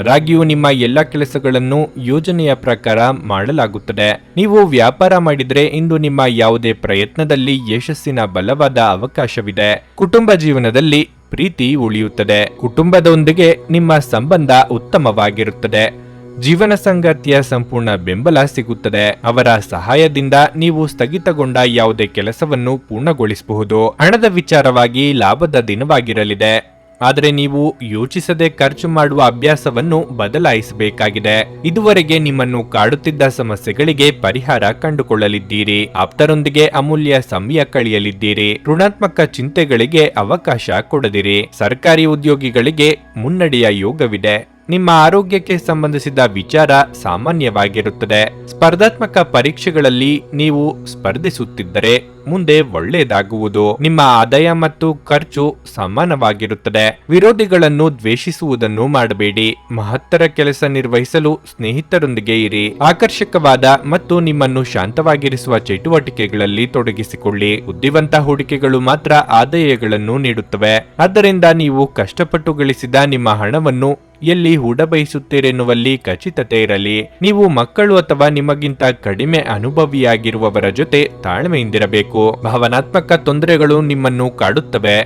ಆದಾಗ್ಯೂ ನಿಮ್ಮ ಎಲ್ಲ ಕೆಲಸಗಳನ್ನು ಯೋಜನೆಯ ಪ್ರಕಾರ ಮಾಡಲಾಗುತ್ತದೆ. ನೀವು ವ್ಯಾಪಾರ ಮಾಡಿದರೆ ಇಂದು ನಿಮ್ಮ ಯಾವುದೇ ಪ್ರಯತ್ನದಲ್ಲಿ ಯಶಸ್ಸಿನ ಬಲವಾದ ಅವಕಾಶವಿದೆ. ಕುಟುಂಬ ಜೀವನದಲ್ಲಿ ಪ್ರೀತಿ ಉಳಿಯುತ್ತದೆ. ಕುಟುಂಬದೊಂದಿಗೆ ನಿಮ್ಮ ಸಂಬಂಧ ಉತ್ತಮವಾಗಿರುತ್ತದೆ. ಜೀವನ ಸಂಗಾತಿಯ ಸಂಪೂರ್ಣ ಬೆಂಬಲ ಸಿಗುತ್ತದೆ. ಅವರ ಸಹಾಯದಿಂದ ನೀವು ಸ್ಥಗಿತಗೊಂಡ ಯಾವುದೇ ಕೆಲಸವನ್ನು ಪೂರ್ಣಗೊಳಿಸಬಹುದು. ಹಣದ ವಿಚಾರವಾಗಿ ಲಾಭದ ದಿನವಾಗಿರಲಿದೆ. ಆದರೆ ನೀವು ಯೋಚಿಸದೆ ಖರ್ಚು ಮಾಡುವ ಅಭ್ಯಾಸವನ್ನು ಬದಲಾಯಿಸಬೇಕಾಗಿದೆ. ಇದುವರೆಗೆ ನಿಮ್ಮನ್ನು ಕಾಡುತ್ತಿದ್ದ ಸಮಸ್ಯೆಗಳಿಗೆ ಪರಿಹಾರ ಕಂಡುಕೊಳ್ಳಲಿದ್ದೀರಿ. ಆಪ್ತರೊಂದಿಗೆ ಅಮೂಲ್ಯ ಸಮಯ ಕಳೆಯಲಿದ್ದೀರಿ. ಋಣಾತ್ಮಕ ಚಿಂತೆಗಳಿಗೆ ಅವಕಾಶ ಕೊಡದಿರಿ. ಸರ್ಕಾರಿ ಉದ್ಯೋಗಿಗಳಿಗೆ ಮುನ್ನಡೆಯ ಯೋಗವಿದೆ. ನಿಮ್ಮ ಆರೋಗ್ಯಕ್ಕೆ ಸಂಬಂಧಿಸಿದ ವಿಚಾರ ಸಾಮಾನ್ಯವಾಗಿರುತ್ತದೆ. ಸ್ಪರ್ಧಾತ್ಮಕ ಪರೀಕ್ಷೆಗಳಲ್ಲಿ ನೀವು ಸ್ಪರ್ಧಿಸುತ್ತಿದ್ದರೆ ಮುಂದೆ ಒಳ್ಳೆಯದಾಗುವುದು. ನಿಮ್ಮ ಆದಾಯ ಮತ್ತು ಖರ್ಚು ಸಮಾನವಾಗಿರುತ್ತದೆ. ವಿರೋಧಿಗಳನ್ನು ದ್ವೇಷಿಸುವುದನ್ನು ಮಾಡಬೇಡಿ. ಮಹತ್ತರ ಕೆಲಸ ನಿರ್ವಹಿಸಲು ಸ್ನೇಹಿತರೊಂದಿಗೆ ಇರಿ. ಆಕರ್ಷಕವಾದ ಮತ್ತು ನಿಮ್ಮನ್ನು ಶಾಂತವಾಗಿರಿಸುವ ಚಟುವಟಿಕೆಗಳಲ್ಲಿ ತೊಡಗಿಸಿಕೊಳ್ಳಿ. ಬುದ್ಧಿವಂತ ಹೂಡಿಕೆಗಳು ಮಾತ್ರ ಆದಾಯಗಳನ್ನು ನೀಡುತ್ತವೆ. ಆದ್ದರಿಂದ ನೀವು ಕಷ್ಟಪಟ್ಟು ಗಳಿಸಿದ ನಿಮ್ಮ ಹಣವನ್ನು ಎಲ್ಲಿ ಹೂಡಬಯಸುತ್ತೀರೆನ್ನುವಲ್ಲಿ ಖಚಿತತೆ ಇರಲಿ. ನೀವು ಮಕ್ಕಳು ಅಥವಾ ನಿಮಗಿಂತ ಕಡಿಮೆ ಅನುಭವಿಯಾಗಿರುವವರ ಜೊತೆ ತಾಳ್ಮೆಯಿಂದಿರಬೇಕು. ಭಾವನಾತ್ಮಕ ತೊಂದರೆಗಳು ನಿಮ್ಮನ್ನು ಕಾಡುತ್ತವೆ.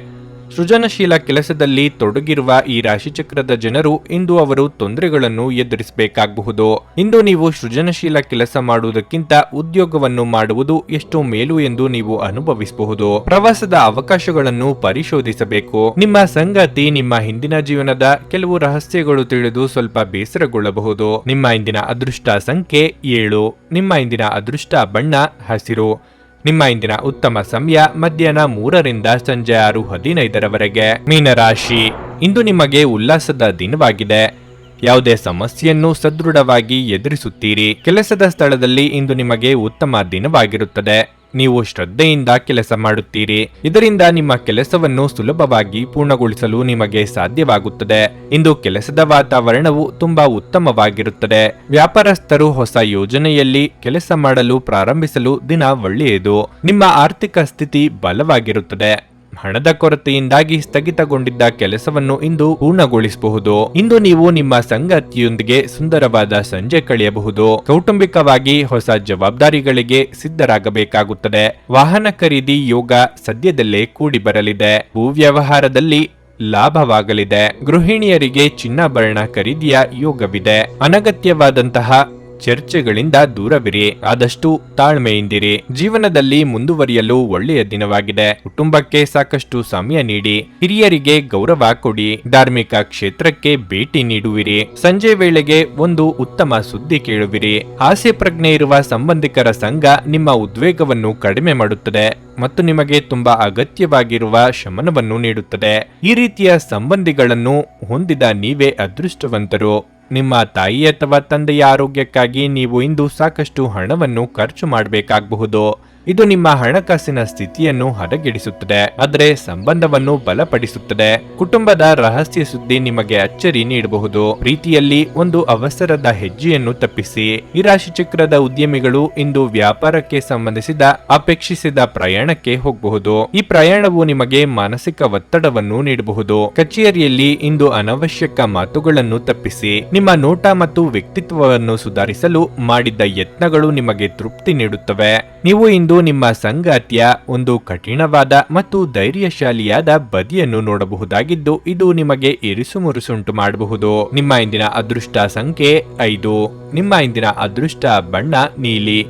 ಸೃಜನಶೀಲ ಕೆಲಸದಲ್ಲಿ ತೊಡಗಿರುವ ಈ ರಾಶಿಚಕ್ರದ ಜನರು ಇಂದು ಅವರು ತೊಂದರೆಗಳನ್ನು ಎದುರಿಸಬೇಕಾಗಬಹುದು. ಇಂದು ನೀವು ಸೃಜನಶೀಲ ಕೆಲಸ ಮಾಡುವುದಕ್ಕಿಂತ ಉದ್ಯೋಗವನ್ನು ಮಾಡುವುದು ಎಷ್ಟು ಮೇಲು ಎಂದು ನೀವು ಅನುಭವಿಸಬಹುದು. ಪ್ರವಾಸದ ಅವಕಾಶಗಳನ್ನು ಪರಿಶೋಧಿಸಬೇಕು. ನಿಮ್ಮ ಸಂಗಾತಿ ನಿಮ್ಮ ಹಿಂದಿನ ಜೀವನದ ಕೆಲವು ರಹಸ್ಯಗಳು ತಿಳಿದು ಸ್ವಲ್ಪ ಬೇಸರಗೊಳ್ಳಬಹುದು. ನಿಮ್ಮ ಇಂದಿನ ಅದೃಷ್ಟ ಸಂಖ್ಯೆ 7. ನಿಮ್ಮ ಇಂದಿನ ಅದೃಷ್ಟ ಬಣ್ಣ ಹಸಿರು. ನಿಮ್ಮ ಇಂದಿನ ಉತ್ತಮ ಸಮಯ ಮಧ್ಯಾಹ್ನ 3 ರಿಂದ ಸಂಜೆ 6:15 ಮೀನರಾಶಿ. ಇಂದು ನಿಮಗೆ ಉಲ್ಲಾಸದ ದಿನವಾಗಿದೆ. ಯಾವುದೇ ಸಮಸ್ಯೆಯನ್ನು ಸದೃಢವಾಗಿ ಎದುರಿಸುತ್ತೀರಿ. ಕೆಲಸದ ಸ್ಥಳದಲ್ಲಿ ಇಂದು ನಿಮಗೆ ಉತ್ತಮ ದಿನವಾಗಿರುತ್ತದೆ. ನೀವು ಶ್ರದ್ಧೆಯಿಂದ ಕೆಲಸ ಮಾಡುತ್ತೀರಿ. ಇದರಿಂದ ನಿಮ್ಮ ಕೆಲಸವನ್ನು ಸುಲಭವಾಗಿ ಪೂರ್ಣಗೊಳಿಸಲು ನಿಮಗೆ ಸಾಧ್ಯವಾಗುತ್ತದೆ. ಇಂದು ಕೆಲಸದ ವಾತಾವರಣವು ತುಂಬಾ ಉತ್ತಮವಾಗಿರುತ್ತದೆ. ವ್ಯಾಪಾರಸ್ಥರು ಹೊಸ ಯೋಜನೆಯಲ್ಲಿ ಕೆಲಸ ಮಾಡಲು ಪ್ರಾರಂಭಿಸಲು ದಿನ ಒಳ್ಳೆಯದು. ನಿಮ್ಮ ಆರ್ಥಿಕ ಸ್ಥಿತಿ ಬಲವಾಗಿರುತ್ತದೆ. ಹಣದ ಕೊರತೆಯಿಂದಾಗಿ ಸ್ಥಗಿತಗೊಂಡಿದ್ದ ಕೆಲಸವನ್ನು ಇಂದು ಪೂರ್ಣಗೊಳಿಸಬಹುದು. ಇಂದು ನೀವು ನಿಮ್ಮ ಸಂಗಾತಿಯೊಂದಿಗೆ ಸುಂದರವಾದ ಸಂಜೆ ಕಳೆಯಬಹುದು. ಕೌಟುಂಬಿಕವಾಗಿ ಹೊಸ ಜವಾಬ್ದಾರಿಗಳಿಗೆ ಸಿದ್ಧರಾಗಬೇಕಾಗುತ್ತದೆ. ವಾಹನ ಖರೀದಿ ಯೋಗ ಸದ್ಯದಲ್ಲೇ ಕೂಡಿ ಬರಲಿದೆ. ಭೂ ವ್ಯವಹಾರದಲ್ಲಿ ಲಾಭವಾಗಲಿದೆ. ಗೃಹಿಣಿಯರಿಗೆ ಚಿನ್ನಾಭರಣ ಖರೀದಿಯ ಯೋಗವಿದೆ. ಅನಗತ್ಯವಾದಂತಹ ಚರ್ಚೆಗಳಿಂದ ದೂರವಿರಿ. ಆದಷ್ಟು ತಾಳ್ಮೆಯಿಂದಿರಿ. ಜೀವನದಲ್ಲಿ ಮುಂದುವರಿಯಲು ಒಳ್ಳೆಯ ದಿನವಾಗಿದೆ. ಕುಟುಂಬಕ್ಕೆ ಸಾಕಷ್ಟು ಸಮಯ ನೀಡಿ. ಹಿರಿಯರಿಗೆ ಗೌರವ ಕೊಡಿ. ಧಾರ್ಮಿಕ ಕ್ಷೇತ್ರಕ್ಕೆ ಭೇಟಿ ನೀಡುವಿರಿ. ಸಂಜೆ ವೇಳೆಗೆ ಒಂದು ಉತ್ತಮ ಸುದ್ದಿ ಕೇಳುವಿರಿ. ಹಾಸ್ಯ ಪ್ರಜ್ಞೆ ಇರುವ ಸಂಬಂಧಿಕರ ಸಂಘ ನಿಮ್ಮ ಉದ್ವೇಗವನ್ನು ಕಡಿಮೆ ಮಾಡುತ್ತದೆ ಮತ್ತು ನಿಮಗೆ ತುಂಬಾ ಅಗತ್ಯವಾಗಿರುವ ಶಮನವನ್ನು ನೀಡುತ್ತದೆ. ಈ ರೀತಿಯ ಸಂಬಂಧಿಗಳನ್ನು ಹೊಂದಿದ ನೀವೇ ಅದೃಷ್ಟವಂತರು. ನಿಮ್ಮ ತಾಯಿ ಅಥವಾ ತಂದೆಯ ಆರೋಗ್ಯಕ್ಕಾಗಿ ನೀವು ಇಂದು ಸಾಕಷ್ಟು ಹಣವನ್ನು ಖರ್ಚು ಮಾಡಬೇಕಾಗಬಹುದು. ಇದು ನಿಮ್ಮ ಹಣಕಾಸಿನ ಸ್ಥಿತಿಯನ್ನು ಹದಗೆಡಿಸುತ್ತದೆ, ಆದರೆ ಸಂಬಂಧವನ್ನು ಬಲಪಡಿಸುತ್ತದೆ. ಕುಟುಂಬದ ರಹಸ್ಯ ಸುದ್ದಿ ನಿಮಗೆ ಅಚ್ಚರಿ ನೀಡಬಹುದು. ಪ್ರೀತಿಯಲ್ಲಿ ಒಂದು ಅವಸರದ ಹೆಜ್ಜೆಯನ್ನು ತಪ್ಪಿಸಿ. ಈ ರಾಶಿ ಚಕ್ರದ ಉದ್ಯಮಿಗಳು ಇಂದು ವ್ಯಾಪಾರಕ್ಕೆ ಸಂಬಂಧಿಸಿದ ಅಪೇಕ್ಷಿಸಿದ ಪ್ರಯಾಣಕ್ಕೆ ಹೋಗಬಹುದು. ಈ ಪ್ರಯಾಣವು ನಿಮಗೆ ಮಾನಸಿಕ ಒತ್ತಡವನ್ನು ನೀಡಬಹುದು. ಕಚೇರಿಯಲ್ಲಿ ಇಂದು ಅನವಶ್ಯಕ ಮಾತುಗಳನ್ನು ತಪ್ಪಿಸಿ. ನಿಮ್ಮ ನೋಟ ಮತ್ತು ವ್ಯಕ್ತಿತ್ವವನ್ನು ಸುಧಾರಿಸಲು ಮಾಡಿದ್ದ ಯತ್ನಗಳು ನಿಮಗೆ ತೃಪ್ತಿ ನೀಡುತ್ತವೆ. ನೀವು ಇಂದು ನಿಮ್ಮ ಸಂಗಾತಿಯ ಒಂದು ಕಠಿಣವಾದ ಮತ್ತು ಧೈರ್ಯಶಾಲಿಯಾದ ಬದಿಯನ್ನು ನೋಡಬಹುದಾಗಿದ್ದು, ಇದು ನಿಮಗೆ ಇರಿಸುಮುರುಸುಂಟು ಮಾಡಬಹುದು. ನಿಮ್ಮ ಇಂದಿನ ಅದೃಷ್ಟ ಸಂಖ್ಯೆ 5. ನಿಮ್ಮ ಇಂದಿನ ಅದೃಷ್ಟ ಬಣ್ಣ ನೀಲಿ.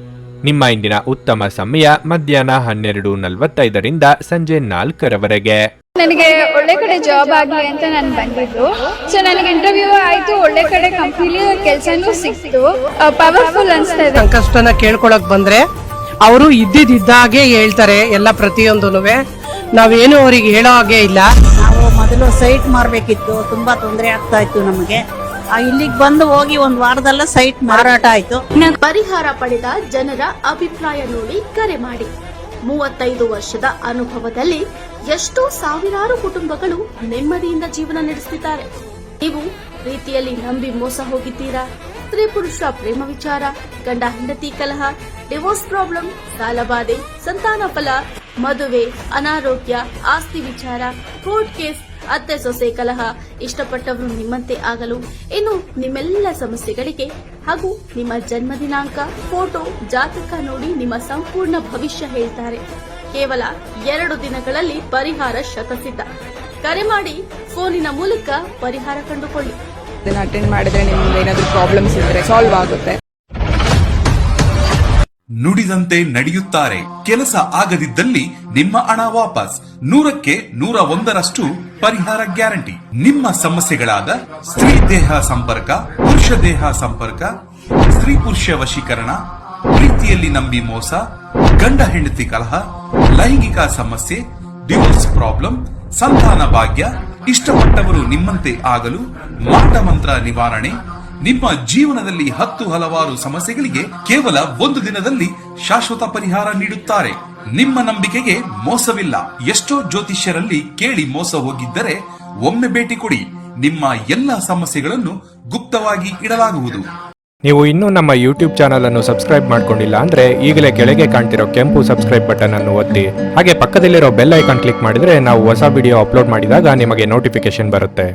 ನಿಮ್ಮ ಇಂದಿನ ಉತ್ತಮ ಸಮಯ ಮಧ್ಯಾಹ್ನ 12:45 ರಿಂದ ಸಂಜೆ 4:00 ನನಗೆ ಒಳ್ಳೆ ಕಡೆ ಜಾಬ್ ಆಗಲಿ ಅಂತ ನಾನು ಬಂದಿದ್ದು. ಸೊ ನನಗೆ ಇಂಟರ್ವ್ಯೂ ಆಯಿತು, ಒಳ್ಳೆ ಕಡೆ ಕಂಪ್ನಿಲಿ ಕೆಲಸನೂ ಸಿಕ್ತು. ಪವರ್ಫುಲ್ ಅನಿಸ್ತಾ ಇದೆ. ಸಂಕಷ್ಟನ ಕೇಳ್ಕೊಳಕ್ ಬಂದ್ರೆ ಅವರು ಇದ್ದಿದ್ದಾಗೆ ಹೇಳ್ತಾರೆ ಎಲ್ಲ ಪ್ರತಿಯೊಂದೂ. ನಾವೇನು ಅವ್ರಿಗೆ ಹೇಳೋ ಹಾಗೆ ಇಲ್ಲ. ನಾವು ಮೊದಲು ಸೈಟ್ ಮಾರಬೇಕಿತ್ತು, ತುಂಬಾ ತೊಂದರೆ ಆಗ್ತಾ ಇತ್ತು ನಮಗೆ. ಇಲ್ಲಿಗೆ ಬಂದು ಹೋಗಿ ಒಂದು ವಾರದಲ್ಲ ಸೈಟ್ ಮಾರಾಟ ಆಯ್ತು. ಪರಿಹಾರ ಪಡೆದ ಜನರ ಅಭಿಪ್ರಾಯ ನೋಡಿ ಕರೆ ಮಾಡಿ. 35 ವರ್ಷದ ಅನುಭವದಲ್ಲಿ ಎಷ್ಟೋ ಸಾವಿರಾರು ಕುಟುಂಬಗಳು ನೆಮ್ಮದಿಯಿಂದ ಜೀವನ ನಡೆಸುತ್ತಿದ್ದಾರೆ. ನೀವು ಪ್ರೀತಿಯಲ್ಲಿ ನಂಬಿ ಮೋಸ ಹೋಗಿದ್ದೀರಾ? ಸ್ತ್ರೀ ಪುರುಷ ಪ್ರೇಮ ವಿಚಾರ, ಗಂಡ ಹೆಂಡತಿ ಕಲಹ, ಡಿವೋರ್ಸ್ ಪ್ರಾಬ್ಲಮ್, ಸಾಲಬಾಧೆ, ಸಂತಾನ ಫಲ, ಮದುವೆ, ಅನಾರೋಗ್ಯ, ಆಸ್ತಿ ವಿಚಾರ, ಕೋರ್ಟ್ ಕೇಸ್, ಅತ್ತೆ ಸೊಸೆ ಕಲಹ, ಇಷ್ಟಪಟ್ಟವರು ನಿಮ್ಮಂತೆ ಆಗಲು, ಇನ್ನು ನಿಮ್ಮೆಲ್ಲ ಸಮಸ್ಯೆಗಳಿಗೆ ಹಾಗೂ ನಿಮ್ಮ ಜನ್ಮ ದಿನಾಂಕ, ಫೋಟೋ, ಜಾತಕ ನೋಡಿ ನಿಮ್ಮ ಸಂಪೂರ್ಣ ಭವಿಷ್ಯ ಹೇಳ್ತಾರೆ. ಕೇವಲ 2 ದಿನಗಳಲ್ಲಿ ಪರಿಹಾರ ಶತಸಿದ್ಧ. ಕರೆ ಮಾಡಿ ಫೋನಿನ ಮೂಲಕ ಪರಿಹಾರ ಕಂಡುಕೊಳ್ಳಿ. ಇದನ್ನ ಅಟೆಂಡ್ ಮಾಡಿದ್ರೆ ನಿಮ್ಗೆ ಏನಾದರೂ ಪ್ರಾಬ್ಲಮ್ಸ್ ಇದ್ರೆ ಸಾಲ್ವ್ ಆಗುತ್ತೆ. ನುಡಿದಂತೆ ನಡೆಯುತ್ತಾರೆ. ಕೆಲಸ ಆಗದಿದ್ದಲ್ಲಿ ನಿಮ್ಮ ಹಣ ವಾಪಸ್. 100ಕ್ಕೆ 101ರಷ್ಟು ಪರಿಹಾರ ಗ್ಯಾರಂಟಿ. ನಿಮ್ಮ ಸಮಸ್ಯೆಗಳಾದ ಸ್ತ್ರೀ ದೇಹ ಸಂಪರ್ಕ, ಪುರುಷ ದೇಹ ಸಂಪರ್ಕ, ಸ್ತ್ರೀ ಪುರುಷ ವಶೀಕರಣ, ಪ್ರೀತಿಯಲ್ಲಿ ನಂಬಿ ಮೋಸ, ಗಂಡ ಹೆಂಡತಿ ಕಲಹ, ಲೈಂಗಿಕ ಸಮಸ್ಯೆ, ಡಿವೋರ್ಸ್ ಪ್ರಾಬ್ಲಮ್, ಸಂತಾನ ಭಾಗ್ಯ, ಇಷ್ಟಪಟ್ಟವರು ನಿಮ್ಮಂತೆ ಆಗಲು, ಮಾಟ ಮಂತ್ರ ನಿವಾರಣೆ, ನಿಮ್ಮ ಜೀವನದಲ್ಲಿ 10 ಹಲವಾರು ಸಮಸ್ಯೆಗಳಿಗೆ ಕೇವಲ 1 ದಿನದಲ್ಲಿ ಶಾಶ್ವತ ಪರಿಹಾರ ನೀಡುತ್ತಾರೆ. ನಿಮ್ಮ ನಂಬಿಕೆಗೆ ಮೋಸವಿಲ್ಲ. ಎಷ್ಟೋ ಜ್ಯೋತಿಷ್ಯರಲ್ಲಿ ಕೇಳಿ ಮೋಸ ಹೋಗಿದ್ದರೆ ಒಮ್ಮೆ ಭೇಟಿ ಕೊಡಿ. ನಿಮ್ಮ ಎಲ್ಲ ಸಮಸ್ಯೆಗಳನ್ನು ಗುಪ್ತವಾಗಿ ಇಡಲಾಗುವುದು. ನೀವು ಇನ್ನೂ ನಮ್ಮ ಯೂಟ್ಯೂಬ್ ಚಾನಲ್ ಅನ್ನು ಸಬ್ಸ್ಕ್ರೈಬ್ ಮಾಡ್ಕೊಂಡಿಲ್ಲ ಅಂದ್ರೆ ಈಗಲೇ ಕೆಳಗೆ ಕಾಣ್ತಿರೋ ಕೆಂಪು ಸಬ್ಸ್ಕ್ರೈಬ್ ಬಟನ್ ಅನ್ನು ಒತ್ತಿ. ಹಾಗೆ ಪಕ್ಕದಲ್ಲಿರೋ ಬೆಲ್ ಐಕಾನ್ ಕ್ಲಿಕ್ ಮಾಡಿದ್ರೆ ನಾವು ಹೊಸ ವಿಡಿಯೋ ಅಪ್ಲೋಡ್ ಮಾಡಿದಾಗ ನಿಮಗೆ ನೋಟಿಫಿಕೇಶನ್ ಬರುತ್ತೆ.